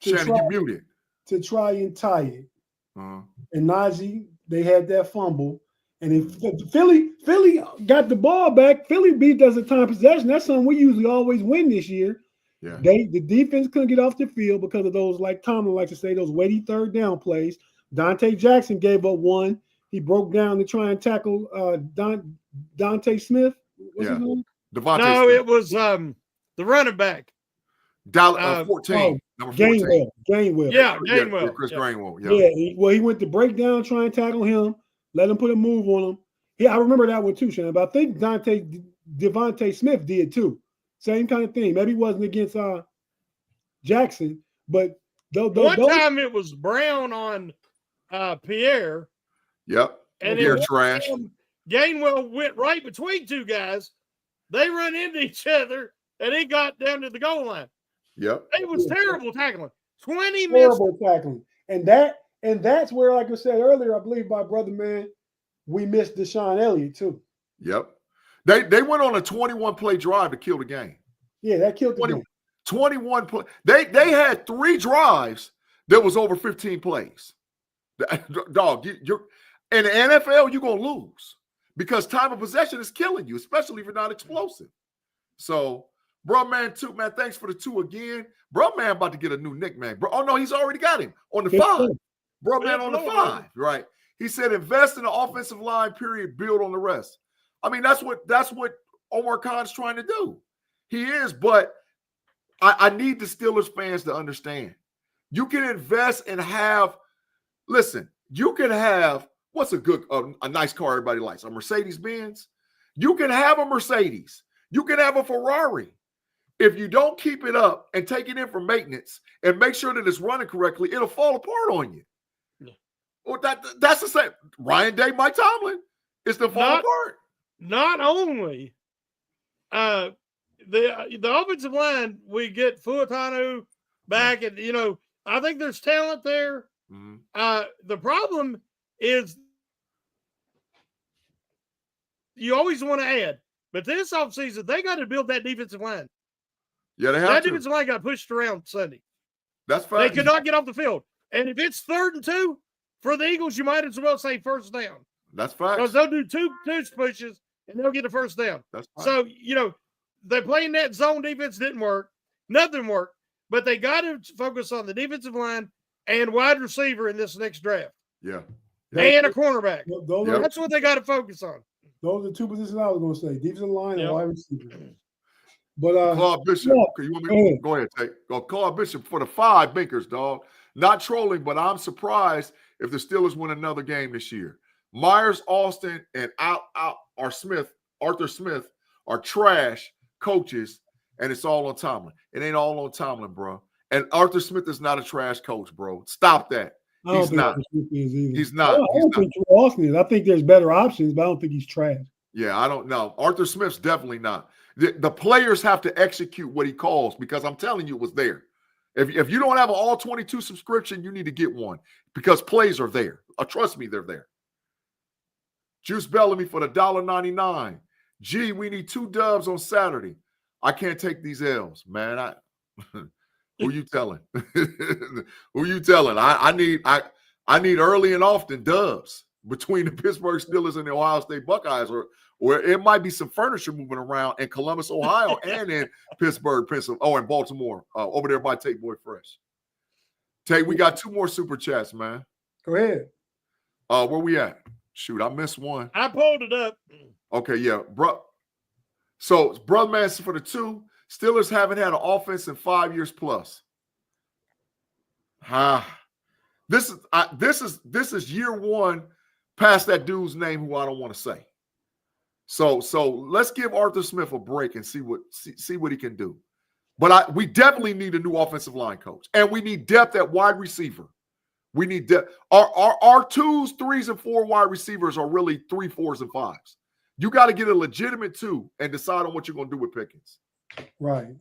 A: to try and tie it.
B: Uh-huh.
A: And Najee, they had that fumble. And if Philly got the ball back, Philly beat us at time possession. That's something we usually always win this year.
B: Yeah.
A: The defense couldn't get off the field because of those, like Tomlin likes to say, those weighty third down plays. Dante Jackson gave up one. He broke down to try and tackle Dante Smith. What's his name?
B: Devontae
C: No,
B: Smith.
C: it was the running back.
B: 14. Number 14.
A: Gainwell.
C: Yeah, Gainwell.
B: Chris Gainwell.
A: Yeah. He went to break down, try and tackle him, let him put a move on him. Yeah, I remember that one too, Shannon. But I think Devontae Smith did too. Same kind of thing. Maybe it wasn't against Jackson, but
C: one time it was Brown on Pierre.
B: Yep.
C: And
B: Pierre trash.
C: Gainwell went right between two guys. They run into each other, and he got down to the goal line.
B: Yep.
C: It was terrible tackling. 20
A: terrible tackling. And that's where, like I said earlier, I believe my brother, man, we missed Deshaun Elliott too.
B: Yep. They went on a 21-play drive to kill the game.
A: Yeah, that killed the game.
B: 21 play. They had 3 drives that was over 15 plays. Dog, you're in the NFL, you're gonna lose because time of possession is killing you, especially if you're not explosive. So, bro, man, thanks for the 2 again. Bro, man, about to get a new nickname. Bro, oh no, he's already got him on the 5. Bro, man, on the 5, right? He said, invest in the offensive line. Period. Build on the rest. I mean, that's what Omar Khan's trying to do. He is, but I need the Steelers fans to understand. You can invest and have, listen, you can have, what's a nice car everybody likes? A Mercedes-Benz? You can have a Mercedes. You can have a Ferrari. If you don't keep it up and take it in for maintenance and make sure that it's running correctly, it'll fall apart on you. Yeah. Well, that's the same. Ryan Day, Mike Tomlin, it's the fall apart.
C: Not only the offensive line, we get Fuatanu back, and I think there's talent there. Mm-hmm. The problem is you always want to add, but this offseason they got to build that defensive line.
B: Yeah, they have
C: that
B: to.
C: defensive line got pushed around Sunday.
B: That's fine.
C: They could not get off the field, and if it's 3rd and 2 for the Eagles, you might as well say first down.
B: That's fine.
C: Because they'll do two pushes and they'll get a first down.
B: That's fine.
C: So they playing that zone defense didn't work. Nothing worked. But they got to focus on the defensive line and wide receiver in this next draft.
B: Yeah.
C: And a cornerback.
A: That's
C: what they got to focus on.
A: Those are the two positions I was going to say: defensive line and wide receiver. But
B: Claude Bishop, you want me to go ahead, Tate. Claude Bishop for the 5 Binkers, dog. Not trolling, but I'm surprised if the Steelers win another game this year. Myers, Austin, and Arthur Smith are trash coaches, and it's all on Tomlin. It ain't all on Tomlin, bro. And Arthur Smith is not a trash coach, bro. Stop that. He's not. He's not.
A: I don't think Austin is. I think there's better options, but I don't think he's trash.
B: Yeah, I don't know. Arthur Smith's definitely not. The players have to execute what he calls, because I'm telling you, it was there. If you don't have an all 22 subscription, you need to get one, because plays are there. Trust me, they're there. Juice Bellamy for the $1.99. Gee, we need 2 dubs on Saturday. I can't take these L's, man. Who you telling? Who you telling? I need early and often dubs between the Pittsburgh Steelers and the Ohio State Buckeyes, or it might be some furniture moving around in Columbus, Ohio, and in Pittsburgh, Pennsylvania, in Baltimore, over there by Tate Boy Fresh. Tate, we got 2 more super chats, man.
A: Go ahead.
B: Where we at? Shoot, I missed one.
C: I pulled it up. Okay,
B: yeah, bro. So, Brother Man for the 2, Steelers haven't had an offense in 5 years plus. This is year 1 past that dude's name who I don't want to say. So let's give Arthur Smith a break and see what he can do. But we definitely need a new offensive line coach, and we need depth at wide receiver. We need depth. Our 2s, 3s, and 4 wide receivers are really 3, 4s, and 5s. You got to get a legitimate 2 and decide on what you're going to do with Pickens.
A: Right.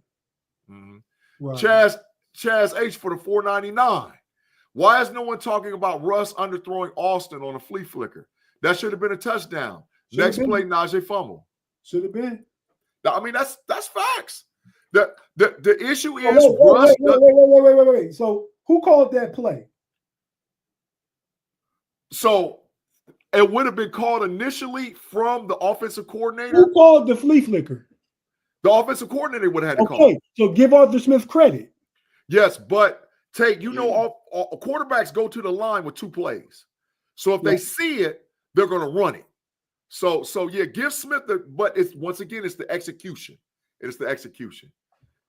B: Mm-hmm. Right. Chaz H for the $4.99. Why is no one talking about Russ underthrowing Austin on a flea flicker? That should have been a touchdown. Next play, Najee fumble.
A: Should have been.
B: I mean, that's facts. The issue is Russ.
A: Wait. So who called that play?
B: So it would have been called initially from the offensive coordinator.
A: Who called the flea flicker?
B: The offensive coordinator would have had to call.
A: Okay, so give Arthur Smith credit.
B: Yes, but Tate, all quarterbacks go to the line with 2 plays. So if they see it, they're going to run it. So yeah, give Smith but it's the execution. It's the execution.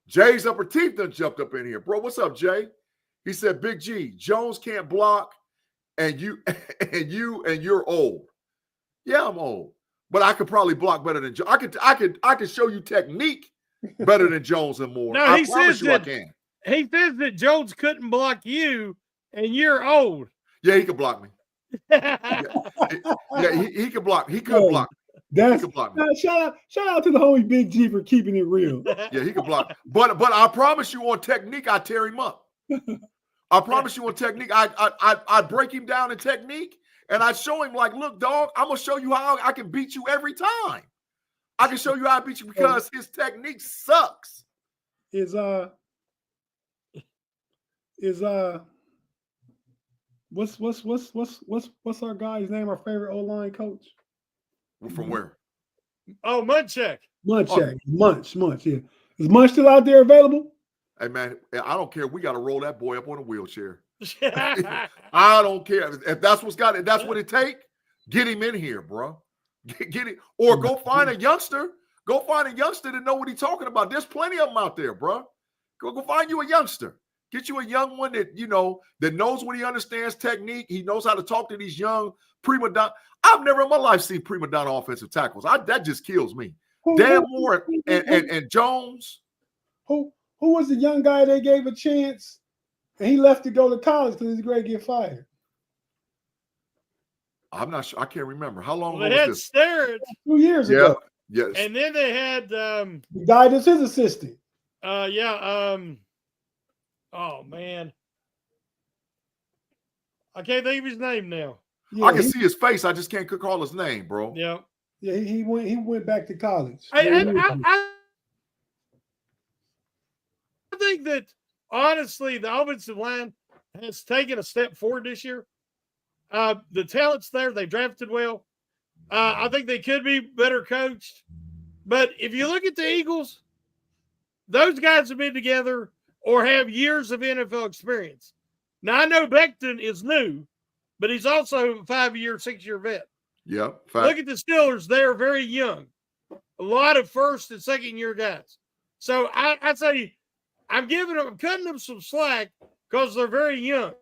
B: Jay's upper teeth done jumped up in here. Bro, what's up, Jay? He said, Big G, Jones can't block, and you're old. Yeah, I'm old. But I could probably block better than Jones. I could show you technique better than Jones and more.
C: No, he says that Jones couldn't block you, and you're old.
B: Yeah, he could block me. He could block. He could block.
A: He could block me. Shout out to the homie Big G for keeping it real.
B: Yeah, he could block. But I promise you on technique, I tear him up. I promise you on technique, I break him down in technique, and I show him like, look, dog, I'm gonna show you how I can beat you every time. I can show you how I beat you because his technique sucks.
A: What's our guy's name? Our favorite O-line coach?
B: From where?
C: Oh, Munchak.
A: Munch. Yeah, is Munch still out there available?
B: Hey man, I don't care. We got to roll that boy up on a wheelchair. I don't care if that's what it take. Get him in here, bro. Get it, or go find a youngster. Go find a youngster to know what he's talking about. There's plenty of them out there, bro. Go find you a youngster. Get you a young one that, that knows what he understands technique. He knows how to talk to these young prima donna. I've never in my life seen prima donna offensive tackles. That just kills me. Dan Moore and Jones.
A: Who was the young guy they gave a chance and he left to go to college because he's going to get fired?
B: I'm not sure. I can't remember. How long
C: They
B: ago
C: had
B: was this?
C: Starrett.
A: 2 years ago.
B: Yes.
C: And then they had
A: the guy that's his assistant.
C: Oh man. I can't think of his name now.
A: Yeah,
B: I can see his face. I just can't call his name, bro.
C: Yeah.
A: Yeah, he went back to college.
C: I think that honestly, the offensive line has taken a step forward this year. The talent's there. They drafted well. I think they could be better coached. But if you look at the Eagles, those guys have been together or have years of NFL experience. Now, I know Becton is new, but he's also a 5-year, 6-year vet.
B: Yeah.
C: Look at the Steelers. They're very young. A lot of first and second year guys. So I'd say I'm cutting them some slack because they're very young.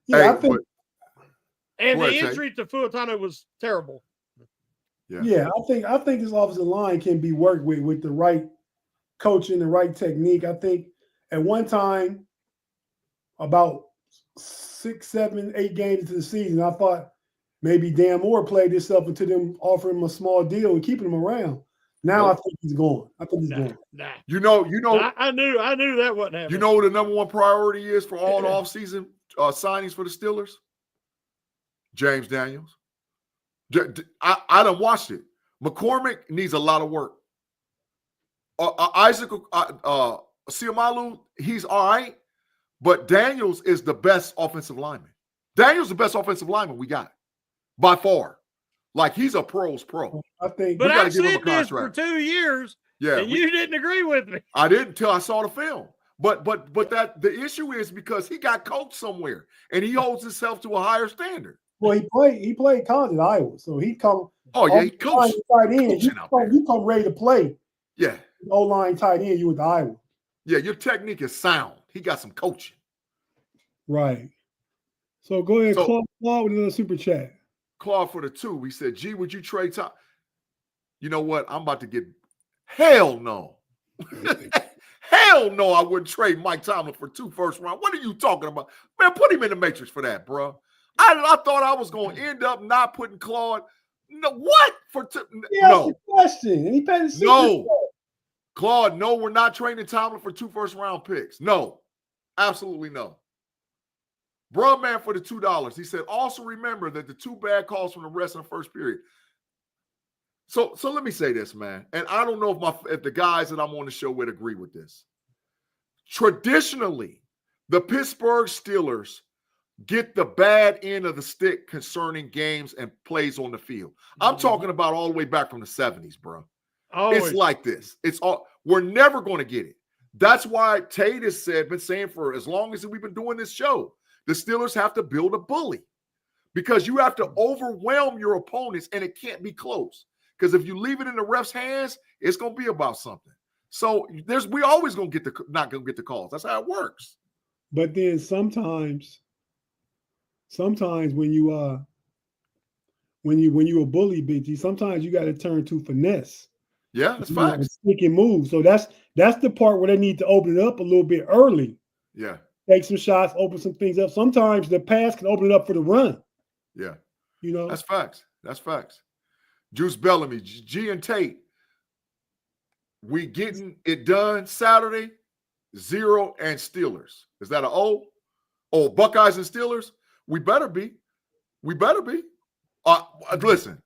A: Yeah, I think.
C: And the injury to Fuatano was terrible.
A: Yeah, I think this offensive line can be worked with the right coaching, the right technique. I think at one time, about 6, 7, 8 games into the season, I thought maybe Dan Moore played himself into them offering him a small deal and keeping him around. Now I think he's gone. I think he's gone.
C: Nah. I knew that wasn't happening.
B: You know what the number one priority is for all the offseason signings for the Steelers? James Daniels. I done watched it. McCormick needs a lot of work. Isaac Siamalu, he's all right, but Daniels is the best offensive lineman. Daniels the best offensive lineman we got by far. Like, he's a pro's pro.
A: I think,
C: but I've said this for 2 years.
B: Yeah,
C: and you didn't agree with me.
B: I didn't until I saw the film. But that the issue is because he got coached somewhere and he holds himself to a higher standard.
A: Well, he played college at Iowa, so he come.
B: Oh yeah, he coached
A: tight end. You come ready to play.
B: Yeah,
A: O-line tight end. You with the Iowa.
B: Yeah, your technique is sound. He got some coaching.
A: Right. So go ahead, Claude with another super chat.
B: Claude for the 2. He said, "G, would you trade Tom?" You know what? I'm about to get. Hell no. Hell no, I wouldn't trade Mike Tomlin for 2 first round. What are you talking about? Man, put him in the matrix for that, bro. I thought I was going to end up not putting Claude. No, what? No.
A: Question. And he paid his
B: no. Claude, no, we're not trading Tomlin for 2 first-round picks. No. Absolutely no. Bruh man for the $2. He said, also remember that the 2 bad calls from the rest of the first period. So let me say this, man. And I don't know if the guys that I'm on the show would agree with this. Traditionally, the Pittsburgh Steelers get the bad end of the stick concerning games and plays on the field. I'm talking about all the way back from the 70s, bro.
C: Always.
B: It's like this. We're never going to get it. That's why Tate has been saying for as long as we've been doing this show, the Steelers have to build a bully because you have to overwhelm your opponents and it can't be close. Because if you leave it in the ref's hands, it's going to be about something. So we always going to not going to get the calls. That's how it works.
A: But then sometimes when you a bully, Big-G, sometimes you got to turn to finesse.
B: Yeah, that's facts.
A: Stick and move. So that's the part where they need to open it up a little bit early.
B: Yeah.
A: Take some shots, open some things up. Sometimes the pass can open it up for the run.
B: Yeah.
A: You know?
B: That's facts. That's facts. Juice Bellamy, G and Tate, we getting it done Saturday, 0 and Steelers. Is that an O? Oh, Buckeyes and Steelers? We better be. We better be. Listen,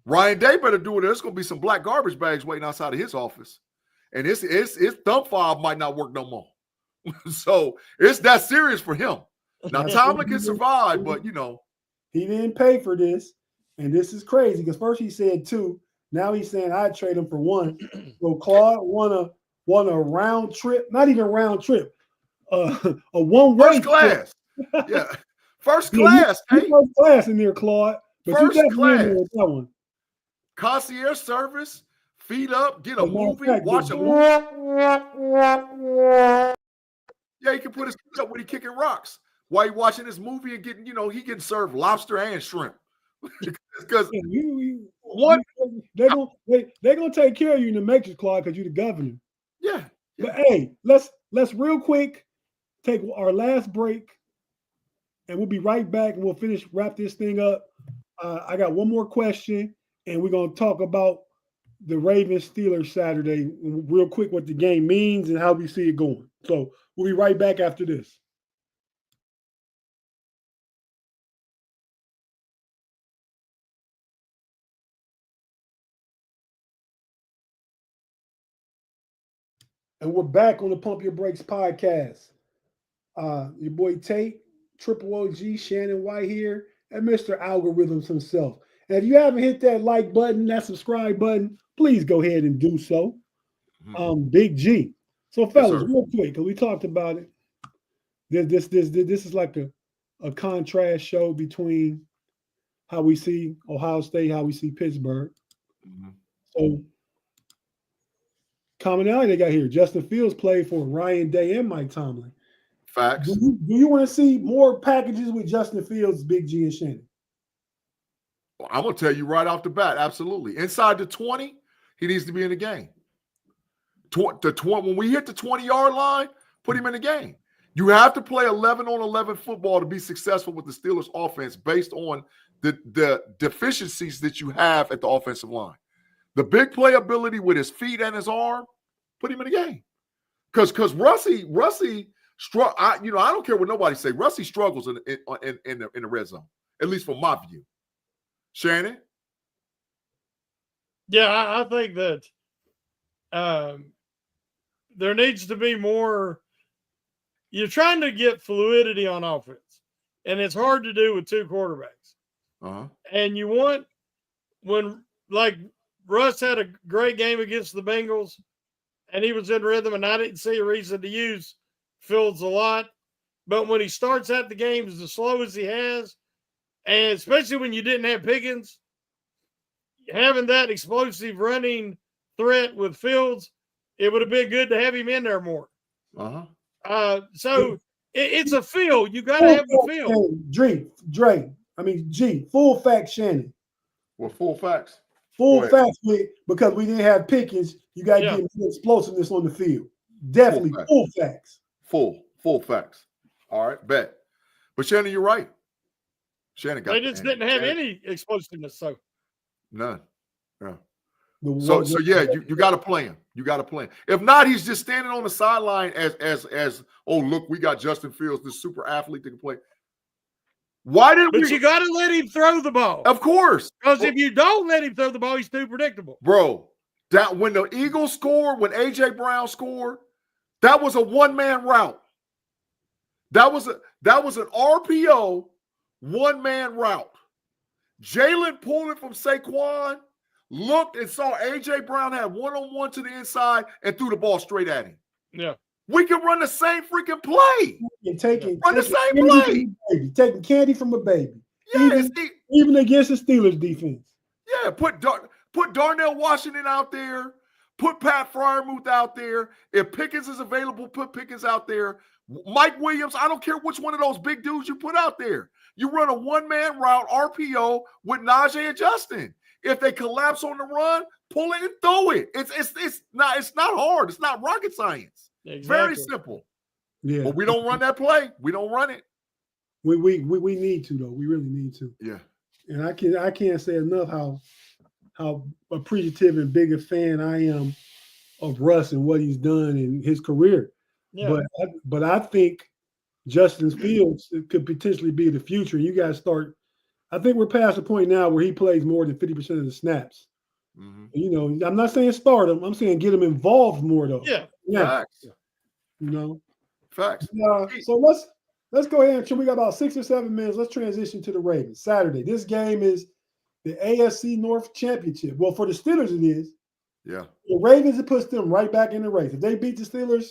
B: Ryan Day better do it. There's going to be some black garbage bags waiting outside of his office. And his thumb file might not work no more. So it's that serious for him. Now, Tomlin can survive, but, you know.
A: He didn't pay for this. And this is crazy because first he said 2. Now he's saying I'd trade him for 1. So Claude won a round trip, not even a round trip, a one-way
B: First class.
A: Trip.
B: Yeah. First class.
A: First class in there, Claude. But
B: First
A: you got
B: class.
A: in there with that one.
B: concierge service, feet up, get a
A: As a matter of
B: movie,
A: fact,
B: watch a movie. Yeah, he can put his feet up when he kicking rocks while he watching this movie and getting, he getting served lobster and shrimp. Because what?
A: They're gonna take care of you in the Matrix Clause because you're the governor.
B: Yeah.
A: But hey, let's real quick take our last break, and we'll be right back, and we'll wrap this thing up. I got one more question, and we're gonna talk about the Ravens Steelers Saturday real quick, what the game means and how we see it going. So we'll be right back after this. And we're back on the Pump Your Brakes podcast. Your boy Tate, Triple OG, Shannon White here, and Mr. Algorithms himself. And if you haven't hit that like button, that subscribe button, please go ahead and do so. Big-G. So, fellas, real quick, because we talked about it. This is like a contrast show between how we see Ohio State, how we see Pittsburgh. So, commonality they got here. Justin Fields played for Ryan Day and Mike Tomlin.
B: Facts.
A: Do you want to see more packages with Justin Fields, Big-G, and Shannon?
B: Well, I'm going to tell you right off the bat, absolutely. Inside the 20, he needs to be in the game. When we hit the 20-yard line, put him in the game. You have to play 11-on-11 football to be successful with the Steelers offense based on the deficiencies that you have at the offensive line. The big playability with his feet and his arm, put him in the game. Because Russie I don't care what nobody say. Russie struggles in the red zone, at least from my view. Shannon?
C: Yeah, I think that there needs to be more. You're trying to get fluidity on offense, and it's hard to do with two quarterbacks. And you want like Russ had a great game against the Bengals, and he was in rhythm, and I didn't see a reason to use Fields a lot. But when he starts out the games as slow as he has, and especially when you didn't have Pickens, having that explosive running threat with Fields, it would have been good to have him in there more. So it's a feel. You got to have the feel.
A: Full facts, Shannon.
B: Well, full facts.
A: Full facts, because we didn't have Pickens, you got to get explosiveness on the field. Definitely full facts.
B: Full facts. All right, bet. But Shannon, you're right. Shannon got.
C: They just didn't have any explosiveness, so
B: none. Yeah. So yeah, you got to play him. You got to play him. If not, he's just standing on the sideline as oh look, we got Justin Fields, this super athlete that can play. Why didn't we?
C: But you got to let him throw the ball.
B: Of course.
C: Because if you don't let him throw the ball, he's too predictable.
B: Bro, that when the Eagles scored, when A.J. Brown scored, that was a one-man route. That was an RPO one-man route. Jalen pulled it from Saquon, looked and saw A.J. Brown had one-on-one to the inside and threw the ball straight at him.
C: Yeah.
B: We can run the same freaking play.
A: Run the same play. Taking candy from a baby.
B: Yeah,
A: even against the Steelers defense.
B: Yeah, put Darnell Washington out there. Put Pat Freiermuth out there. If Pickens is available, put Pickens out there. Mike Williams, I don't care which one of those big dudes you put out there. You run a one-man route, RPO, with Najee and Justin. If they collapse on the run, pull it and throw it. It's not hard. It's not rocket science. Exactly. Very simple. Yeah. But we don't run that play. We don't run it.
A: We need to, though. We really need to.
B: Yeah. And
A: I can't say enough how appreciative and big a fan I am of Russ and what he's done in his career. Yeah. But I think Justin Fields could potentially be the future. You guys start. I think we're past the point now where he plays more than 50% of the snaps. Mm-hmm. You know, I'm not saying start him. I'm saying get him involved more, though.
C: Yeah.
B: Facts.
A: You know.
B: Facts.
A: So let's go ahead and we got about 6 or 7 minutes. Let's transition to the Ravens. Saturday. This game is the AFC North Championship. Well, for the Steelers, it is.
B: Yeah.
A: The Ravens, it puts them right back in the race. If they beat the Steelers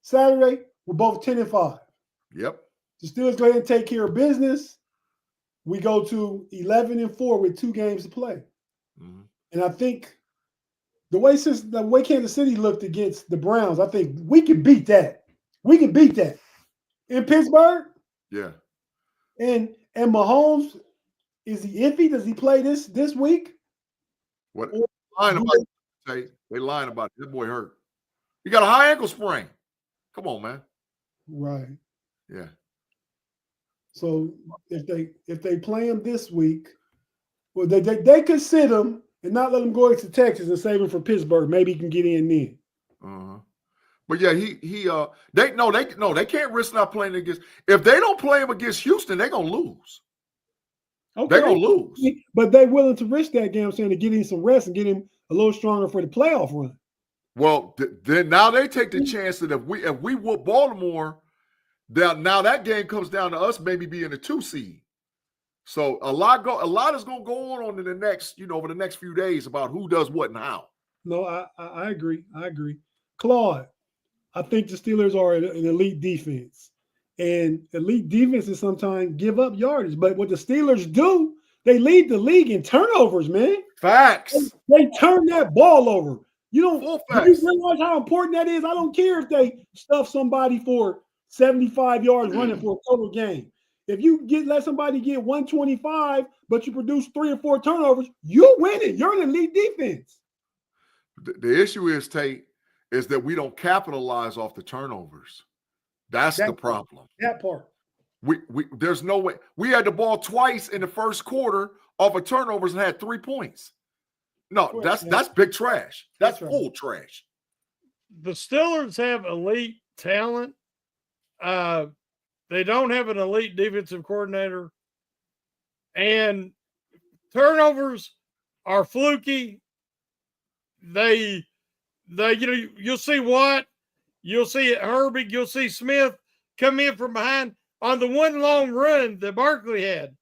A: Saturday, we're both 10-5.
B: Yep.
A: The Steelers go ahead and take care of business. We go to 11-4 with 2 games to play. Mm-hmm. And I think the way Kansas City looked against the Browns, I think we can beat that. We can beat that in Pittsburgh.
B: Yeah.
A: And Mahomes, is he iffy? Does he play this week?
B: What? Lying about it. They lying about it. This boy hurt. He got a high ankle sprain. Come on, man.
A: Right.
B: Yeah.
A: So if they play him this week, well, they could sit him and not let him go to Texas and save him for Pittsburgh. Maybe he can get in then.
B: Uh-huh. But yeah, they can't risk not playing against. If they don't play him against Houston, they're gonna lose.
A: Okay.
B: They're gonna lose.
A: But they're willing to risk that game, I'm saying, to get him some rest and get him a little stronger for the playoff run.
B: Well, then now they take the chance that if we whoop Baltimore, now that game comes down to us maybe being a 2 seed. So a lot is going to go on in the next, over the next few days about who does what and how.
A: No, I agree. Claude, I think the Steelers are an elite defense. And elite defenses sometimes give up yardage. But what the Steelers do, they lead the league in turnovers, man.
B: Facts.
A: They turn that ball over. You
B: facts.
A: realize how important that is? I don't care if they stuff somebody for 75 yards running for a total game. If you let somebody get 125, but you produce 3 or 4 turnovers, you win it. You're an elite defense.
B: The issue is, Tate, is that we don't capitalize off the turnovers. That's the problem.
A: That part.
B: There's no way. We had the ball twice in the first quarter off of turnovers and had 3 points. No, that's big trash. That's full trash.
C: The Steelers have elite talent. They don't have an elite defensive coordinator, and turnovers are fluky. You'll see Watt, you'll see Herbig, you'll see Smith come in from behind on the one long run that Barkley had.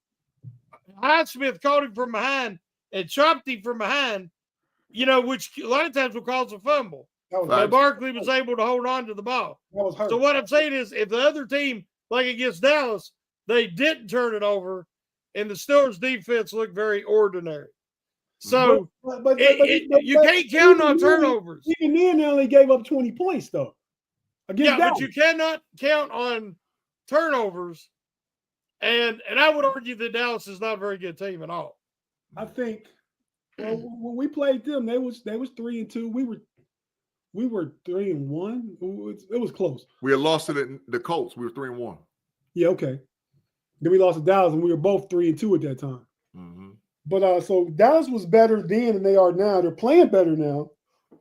C: Highsmith caught him from behind and chopped him from behind, which a lot of times will cause a fumble. But Barkley was able to hold on to the ball. So what I'm saying is, if the other team, like against Dallas, they didn't turn it over, and the Steelers' defense looked very ordinary. So you can't count on turnovers.
A: Even then, they only gave up 20 points, though.
C: But you cannot count on turnovers. And I would argue that Dallas is not a very good team at all.
A: I think when we played them, they was 3-2. We were 3-1. It was close.
B: We had lost to the Colts. We were 3-1.
A: Yeah, okay. Then we lost to Dallas, and we were both 3-2 at that time.
B: Mm-hmm.
A: But so Dallas was better then than they are now. They're playing better now.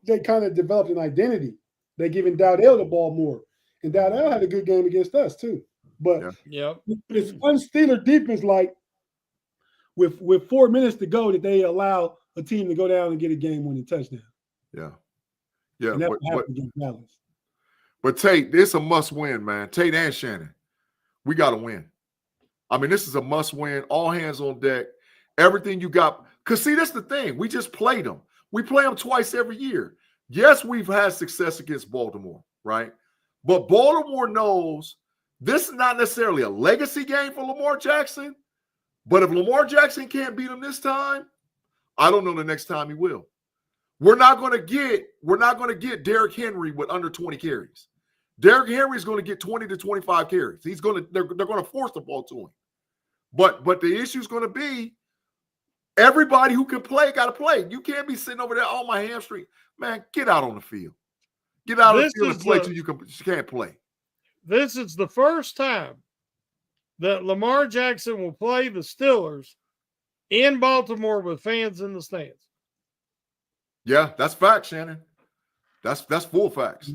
A: They kind of developed an identity. They're giving Dowdell the ball more, and Dowdell had a good game against us too. But it's un-Steeler defense, like with 4 minutes to go, that they allow a team to go down and get a game-winning touchdown.
B: Yeah.
A: And that happened against Dallas.
B: But Tate, it's a must-win, man. Tate and Shannon, we got to win. I mean, this is a must-win. All hands on deck. Everything you got. Because, see, that's the thing. We just played them. We play them twice every year. Yes, we've had success against Baltimore, right? But Baltimore knows this is not necessarily a legacy game for Lamar Jackson. But if Lamar Jackson can't beat him this time, I don't know the next time he will. We're not going to get Derrick Henry with under 20 carries. Derrick Henry is going to get 20 to 25 carries. They're going to force the ball to him. But the issue is going to be everybody who can play got to play. You can't be sitting over there, oh, my hamstring. Man, get out on the field. Get out on the field and play till you can't play.
C: This is the first time that Lamar Jackson will play the Steelers in Baltimore with fans in the stands.
B: Yeah, that's facts, Shannon. That's full facts.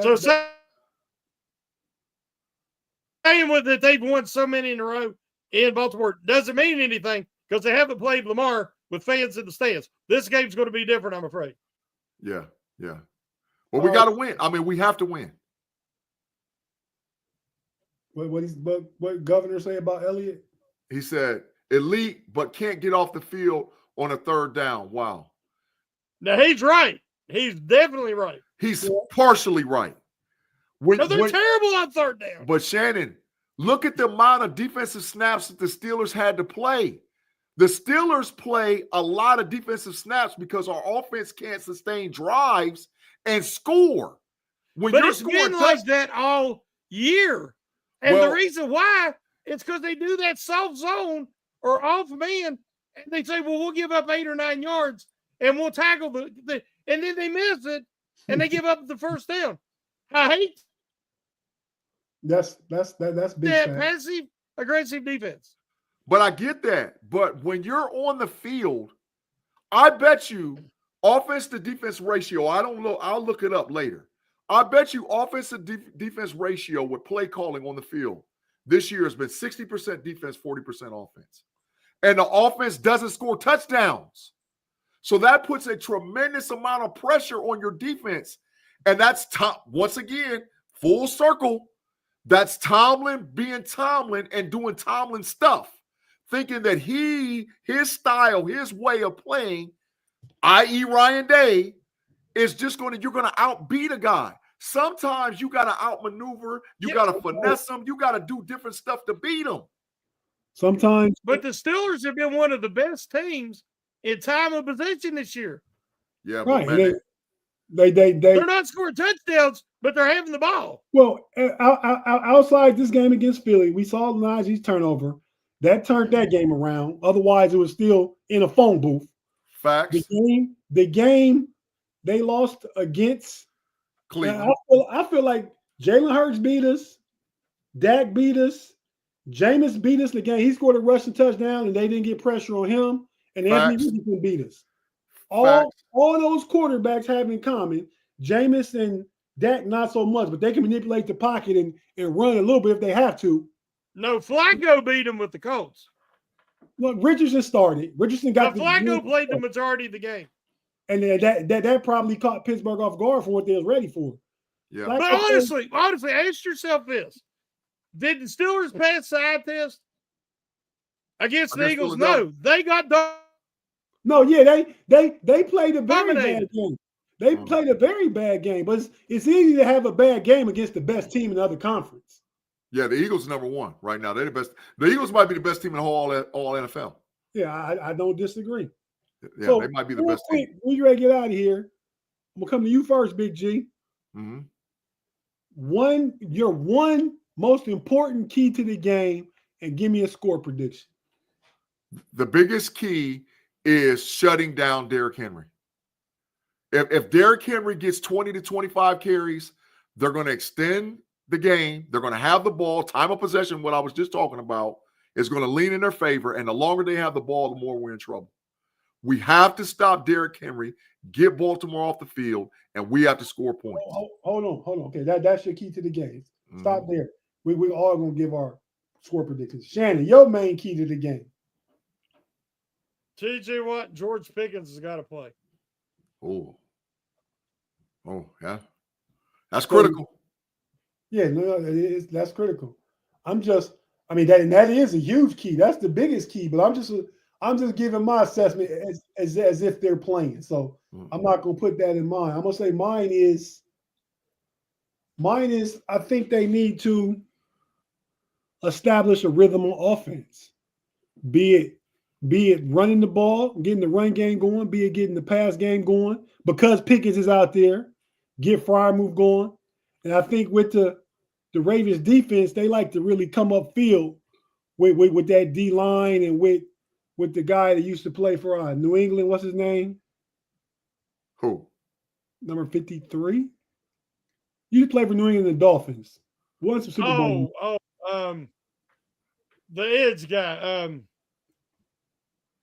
C: So saying with that they've won so many in a row in Baltimore doesn't mean anything because they haven't played Lamar with fans in the stands. This game's going to be different, I'm afraid.
B: Yeah. Well, we got to win. I mean, we have to win.
A: What governor say about Elliott?
B: He said, elite, but can't get off the field on a third down. Wow.
C: Now, he's right. He's definitely right.
B: He's partially right.
C: They're terrible on third down.
B: But, Shannon, look at the amount of defensive snaps that the Steelers had to play. The Steelers play a lot of defensive snaps because our offense can't sustain drives and score. When
C: But
B: you're
C: it's
B: scoring
C: been like that all year. And the reason why, it's because they do that soft zone or off man, and they say, well, we'll give up 8 or 9 yards, and we'll tackle the and then they miss it, and they give up the first down. I hate
A: That's big
C: that
A: fact.
C: passive aggressive defense.
B: But I get that. But when you're on the field, I bet you offense to defense ratio, I don't know, I'll look it up later. I bet you offense to defense ratio with play calling on the field this year has been 60% defense, 40% offense. And the offense doesn't score touchdowns. So that puts a tremendous amount of pressure on your defense. And that's, once again, full circle. That's Tomlin being Tomlin and doing Tomlin stuff. Thinking that his style, his way of playing, i.e. Ryan Day, is just you're going to outbeat a guy. Sometimes you got to outmaneuver, you got to finesse them, you got to do different stuff to beat them.
A: Sometimes.
C: But the Steelers have been one of the best teams in time of possession this year.
B: Yeah,
A: right.
B: But man,
C: they're not scoring touchdowns, but they're having the ball.
A: Well, outside this game against Philly, we saw Najee's turnover. That turned that game around. Otherwise, it was still in a phone booth.
B: Facts.
A: The game they lost against
B: Cleveland.
A: I feel like Jalen Hurts beat us, Dak beat us, Jameis beat us in the game. He scored a rushing touchdown, and they didn't get pressure on him. And Anthony Richardson beat us. All those quarterbacks have in common. Jameis and Dak not so much, but they can manipulate the pocket and run a little bit if they have to.
C: No, Flacco beat him with the Colts.
A: Look, Richardson started. Richardson got
C: Flacco played the majority of the game.
A: And then that probably caught Pittsburgh off guard for what they was ready for.
B: Yeah.
C: But honestly, ask yourself this. Did the Steelers pass the eye test against the Eagles? No. They got done.
A: No, yeah, they played a very bad game. They played a very bad game, but it's easy to have a bad game against the best team in the other conference.
B: Yeah, the Eagles are number one right now. They're the best. The Eagles might be the best team in the whole all NFL.
A: Yeah, I don't disagree.
B: Yeah,
A: so,
B: they might be the best team.
A: We ready to get out of here. I'm gonna come to you first, Big G.
B: Mm-hmm.
A: Your one most important key to the game, and give me a score prediction.
B: The biggest key is shutting down Derrick Henry. If Derrick Henry gets 20 to 25 carries, they're going to extend the game. They're going to have the ball. Time of possession, what I was just talking about, is going to lean in their favor. And the longer they have the ball, the more we're in trouble. We have to stop Derrick Henry, get Baltimore off the field, and we have to score points.
A: Hold on. Okay, that's your key to the game. Stop there. We all going to give our score predictions. Shannon, your main key to the game.
C: TJ Watt, George Pickens has got to play.
B: Oh, yeah. That's critical.
A: Yeah, no, that's critical. That is a huge key. That's the biggest key, but I'm just giving my assessment as if they're playing. So I'm not going to put that in mind. I'm going to say mine is I think they need to establish a rhythm on offense. Be it running the ball, getting the run game going, be it getting the pass game going. Because Pickens is out there, get Freiermuth going. And I think with the Ravens defense, they like to really come up field with that D line and with the guy that used to play for New England. What's his name?
B: Who?
A: Number 53. You play for New England and the Dolphins. Won some Super Bowl.
C: The edge guy.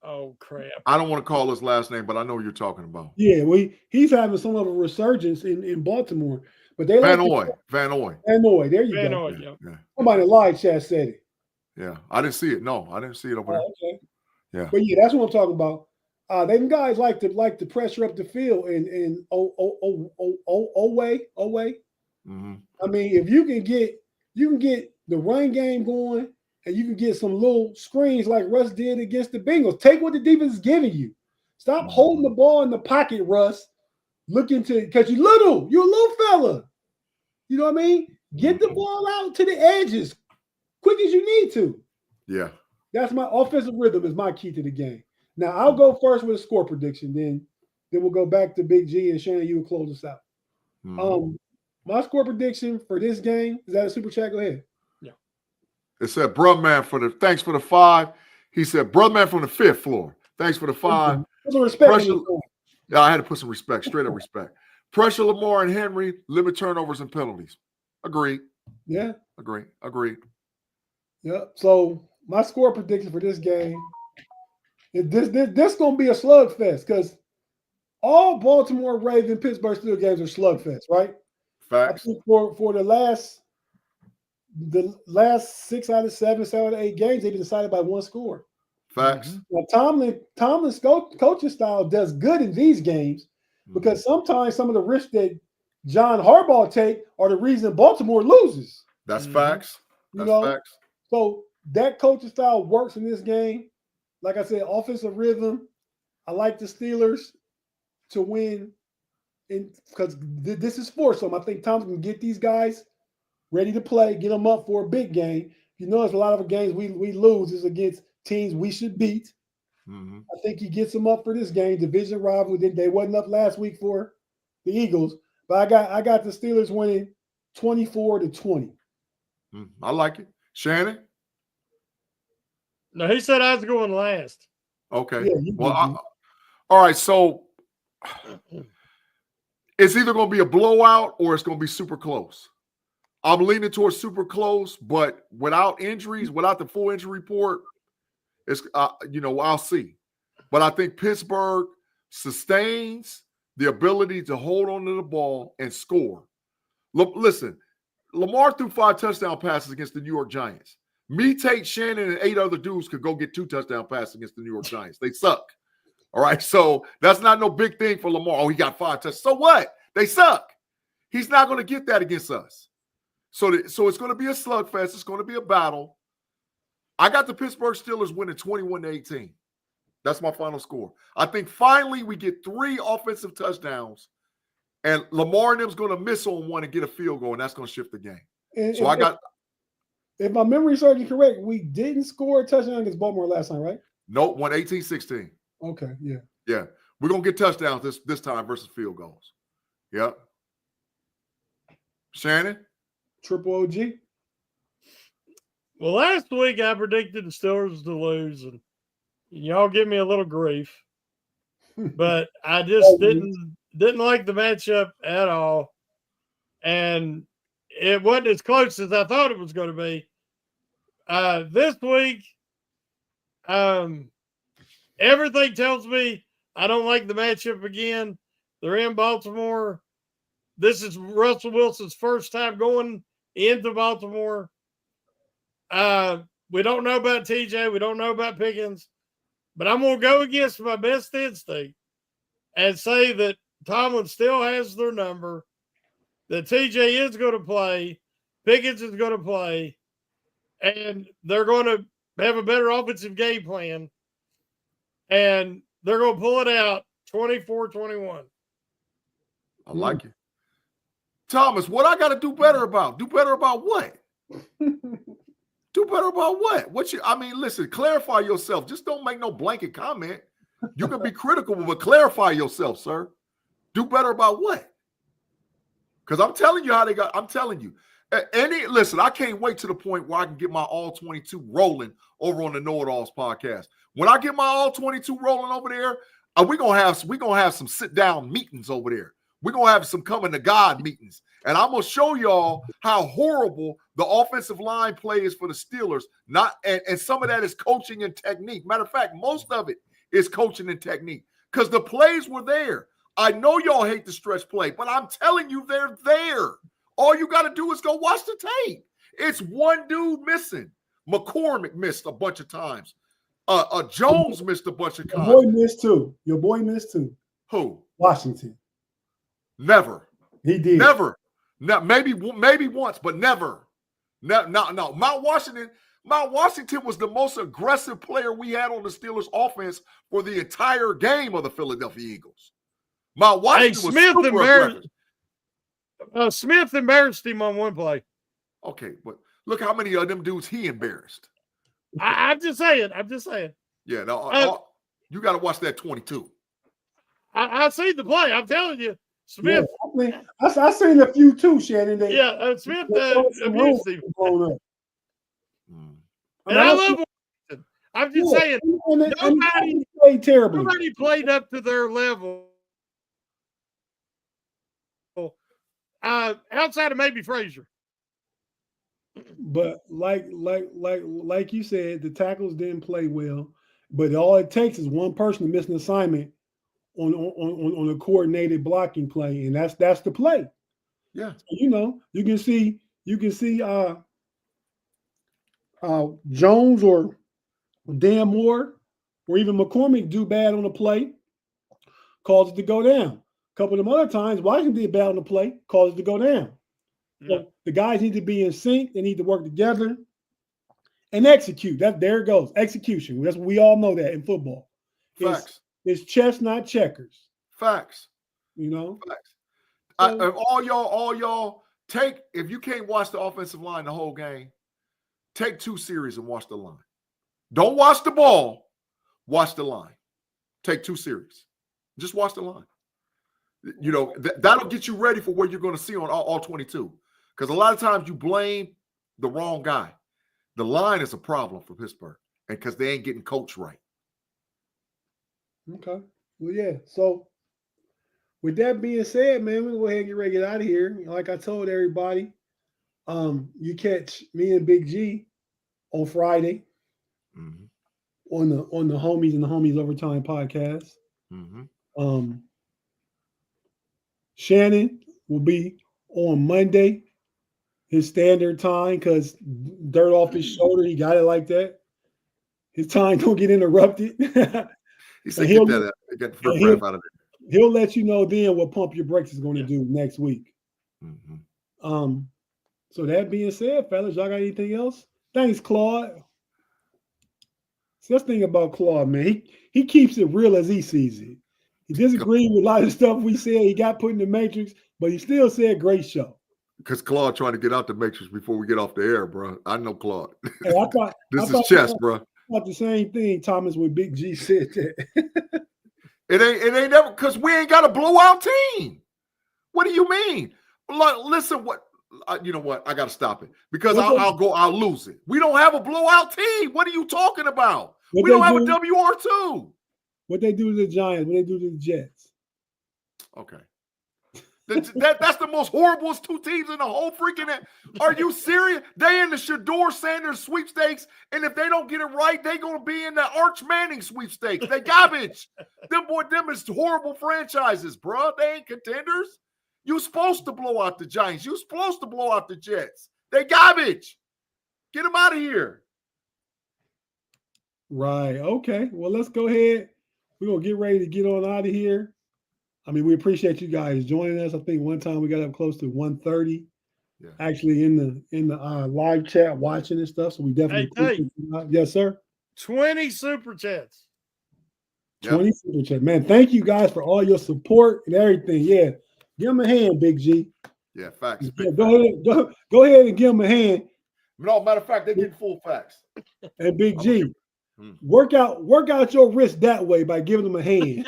C: Oh crap!
B: I don't want to call his last name, but I know what you're talking about.
A: Yeah, he's having some of a resurgence in Baltimore. But they
B: Van Noy.
A: There you go.
B: Yeah.
A: Somebody in the live chat said it.
B: Yeah, I didn't see it. No, I didn't see it over there.
A: Okay.
B: Yeah.
A: But yeah, that's what I'm talking about. Them guys like to pressure up the field and away.
B: Mm-hmm.
A: I mean, if you can get the run game going and you can get some little screens like Russ did against the Bengals. Take what the defense is giving you. Stop holding the ball in the pocket, Russ. Because you're a little fella. You know what I mean? Get the ball out to the edges quick as you need to.
B: Yeah.
A: That's my offensive rhythm is my key to the game. Now I'll go first with a score prediction. Then we'll go back to Big G and Shannon. You will close us out.
B: Mhm.
A: My score prediction for this game is that a super chat. Go ahead.
B: It said, Brotman thanks for the 5. He said, Brotman from the 5th floor. Thanks for the 5.
A: Put some respect on
B: Pressure,
A: this.
B: yeah, I had to put some respect, straight up respect. Pressure Lamar and Henry, limit turnovers and penalties. Agreed.
A: Yeah.
B: Agreed.
A: Yeah. So my score prediction for this game is this gonna be a slugfest because all Baltimore, Raven, Pittsburgh Steelers games are slugfest, right?
B: Facts.
A: I think for the last 6 out of 7, 7 out of 8 games, they've been decided by one score.
B: Facts.
A: Now Tomlin's coaching style does good in these games because sometimes some of the risks that John Harbaugh take are the reason Baltimore loses.
B: That's facts. That's facts.
A: So that coaching style works in this game. Like I said, offensive rhythm. I like the Steelers to win, because this is for some. I think Tom's can get these guys ready to play, get them up for a big game. You notice a lot of the games we lose is against teams we should beat.
B: Mm-hmm.
A: I think he gets them up for this game. Division rivalry. They wasn't up last week for the Eagles, but I got the Steelers winning 24-20.
B: I like it. Shannon?
C: No, he said I was going last.
B: Okay.
A: Yeah,
B: all right. So it's either going to be a blowout or it's going to be super close. I'm leaning towards super close, but without injuries, without the full injury report, it's I'll see. But I think Pittsburgh sustains the ability to hold on to the ball and score. Listen, Lamar threw 5 touchdown passes against the New York Giants. Me, Tate, Shannon, and 8 other dudes could go get 2 touchdown passes against the New York Giants. They suck. All right, so that's not no big thing for Lamar. Oh, he got 5 touchdowns. So what? They suck. He's not going to get that against us. So it's going to be a slugfest. It's going to be a battle. I got the Pittsburgh Steelers winning 21-18. That's my final score. I think finally we get 3 offensive touchdowns, and Lamar and them's going to miss on one and get a field goal, and that's going to shift the game.
A: If my memory serves me correct, we didn't score a touchdown against Baltimore last time, right?
B: Nope, won 18-16.
A: Okay, yeah.
B: Yeah, we're going to get touchdowns this time versus field goals. Yep. Shannon?
A: Triple OG.
C: Well, last week I predicted the Steelers to lose, and y'all give me a little grief. But I just didn't like the matchup at all. And it wasn't as close as I thought it was going to be. This week, everything tells me I don't like the matchup again. They're in Baltimore. This is Russell Wilson's first time going into Baltimore. We don't know about TJ. We don't know about Pickens. But I'm going to go against my best instinct and say that Tomlin still has their number, that TJ is going to play, Pickens is going to play, and they're going to have a better offensive game plan, and they're going to pull it out 24-21.
B: I like it. Thomas, what I got to do better about? Do better about what? Do better about what? Listen, clarify yourself. Just don't make no blanket comment. You can be critical, but clarify yourself, sir. Do better about what? Because I'm telling you how they got. I'm telling you. Listen, I can't wait to the point where I can get my all 22 rolling over on the Know It Alls podcast. When I get my all 22 rolling over there, we're gonna have some sit down meetings over there. We're gonna have some coming to God meetings, and I'm gonna show y'all how horrible the offensive line play is for the Steelers. And some of that is coaching and technique. Matter of fact, most of it is coaching and technique because the plays were there. I know y'all hate the stretch play, but I'm telling you, they're there. All you got to do is go watch the tape. It's one dude missing. McCormick missed a bunch of times. Jones missed a bunch of times.
A: Your boy missed too.
B: Who?
A: Washington.
B: Never.
A: He did.
B: Never. No, maybe once, but never. No. Mount Washington was the most aggressive player we had on the Steelers offense for the entire game of the Philadelphia Eagles. Mount Washington was super aggressive.
C: Smith embarrassed him on one play.
B: Okay, but look how many of them dudes he embarrassed.
C: I'm just saying.
B: Yeah, no, you got to watch that 22.
C: I see the play. I'm telling you, Smith.
A: Yeah, I seen a few too, Shannon.
C: Smith abused him. And I love Washington. I'm just saying, nobody
A: played terribly.
C: Nobody played up to their level. Outside of maybe Frazier.
A: But like you said, the tackles didn't play well. But all it takes is one person to miss an assignment on a coordinated blocking play, and that's the play.
B: Yeah.
A: So, you can see Jones or Dan Moore or even McCormick do bad on the play, cause it to go down. A couple of them other times, Washington did bad on the play, cause it to go down. So the guys need to be in sync. They need to work together and execute. There it goes. Execution. We all know that in football.
B: Facts.
A: It's chess, not checkers.
B: Facts.
A: Facts.
B: So, all y'all take, if you can't watch the offensive line the whole game, take 2 series and watch the line. Don't watch the ball. Watch the line. Take 2 series. Just watch the line. That'll get you ready for what you're going to see on all 22. Because a lot of times you blame the wrong guy. The line is a problem for Pittsburgh, and because they ain't getting coached right.
A: Okay. Well, yeah. So with that being said, man, we'll go ahead and get ready to get out of here. Like I told everybody, you catch me and Big G on Friday on the Homies and the Homies Overtime podcast. Shannon will be on Monday, his standard time, because dirt off his shoulder. He got it like that. His time don't get interrupted.
B: He said, get the crap out of there.
A: He'll let you know then what Pump Your Brakes is going to do next week. So that being said, fellas, y'all got anything else? Thanks, Claude. So let's think about Claude, man. He keeps it real as he sees it. He disagreed with a lot of stuff we said. He got put in the Matrix, but he still said great show.
B: Because Claude trying to get out the Matrix before we get off the air, bro. I know Claude.
A: Hey,
B: this is chess, bro.
A: Thought the same thing, Thomas, when Big G said that.
B: It ain't never, because we ain't got a blowout team. What do you mean? Like, listen, you know what? I got to stop it because I'll lose it. We don't have a blowout team. What are you talking about? We don't have a WR2.
A: What they do to the Giants? What they do to the Jets?
B: Okay. That's the most horriblest 2 teams in the whole freaking. Are you serious? They in the Shador Sanders sweepstakes, and if they don't get it right, they gonna be in the Arch Manning sweepstakes. They garbage. Them is horrible franchises, bro. They ain't contenders. You supposed to blow out the Giants. You supposed to blow out the Jets. They garbage. Get them out of here.
A: Right. Okay. Well, let's go ahead. We're gonna get ready to get on out of here. I mean, we appreciate you guys joining us. I think one time we got up close to 1:30, actually in the live chat watching and stuff. So we definitely appreciate you. Yes, sir.
C: 20 super chats.
A: 20 super chats. Man, thank you guys for all your support and everything. Yeah. Give him a hand, Big G.
B: Yeah, facts.
A: Yeah, go ahead and give him a hand.
B: No, matter of fact, they're getting full facts.
A: And Big G, work out your wrist that way by giving them a hand.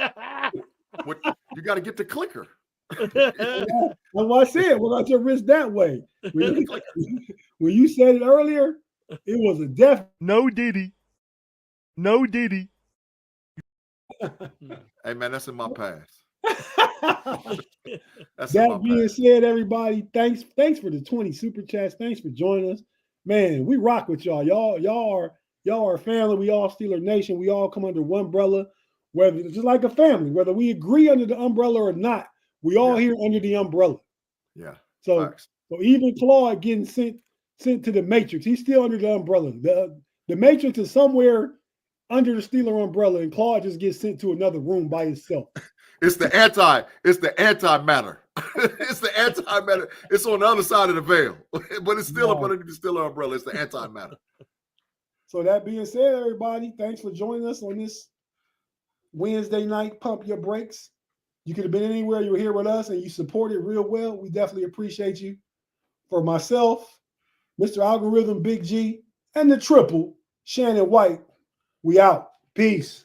B: You got to get the clicker.
A: That's what I said. Work out your wrist that way. When you said it earlier, it was a definite.
D: No Diddy. No Diddy.
B: Hey, man, that's in my past.
A: That being said, everybody, thanks for the 20 super chats. Thanks for joining us. Man, we rock with y'all. Y'all are family. We all Steeler Nation. We all come under one umbrella. Whether it's just like a family, whether we agree under the umbrella or not, we all here under the umbrella.
B: Yeah.
A: So even Claude getting sent to the Matrix, he's still under the umbrella. The Matrix is somewhere under the Steeler umbrella, and Claude just gets sent to another room by himself.
B: It's the antimatter. It's the antimatter. It's on the other side of the veil, but it's still under the Steeler umbrella. It's the antimatter.
A: So that being said, everybody, thanks for joining us on this Wednesday night, Pump Your Brakes. You could have been anywhere. You were here with us and you supported real well. We definitely appreciate you. For myself, Mr. Algorithm, Big G, and the triple, Shannon White, we out. Peace.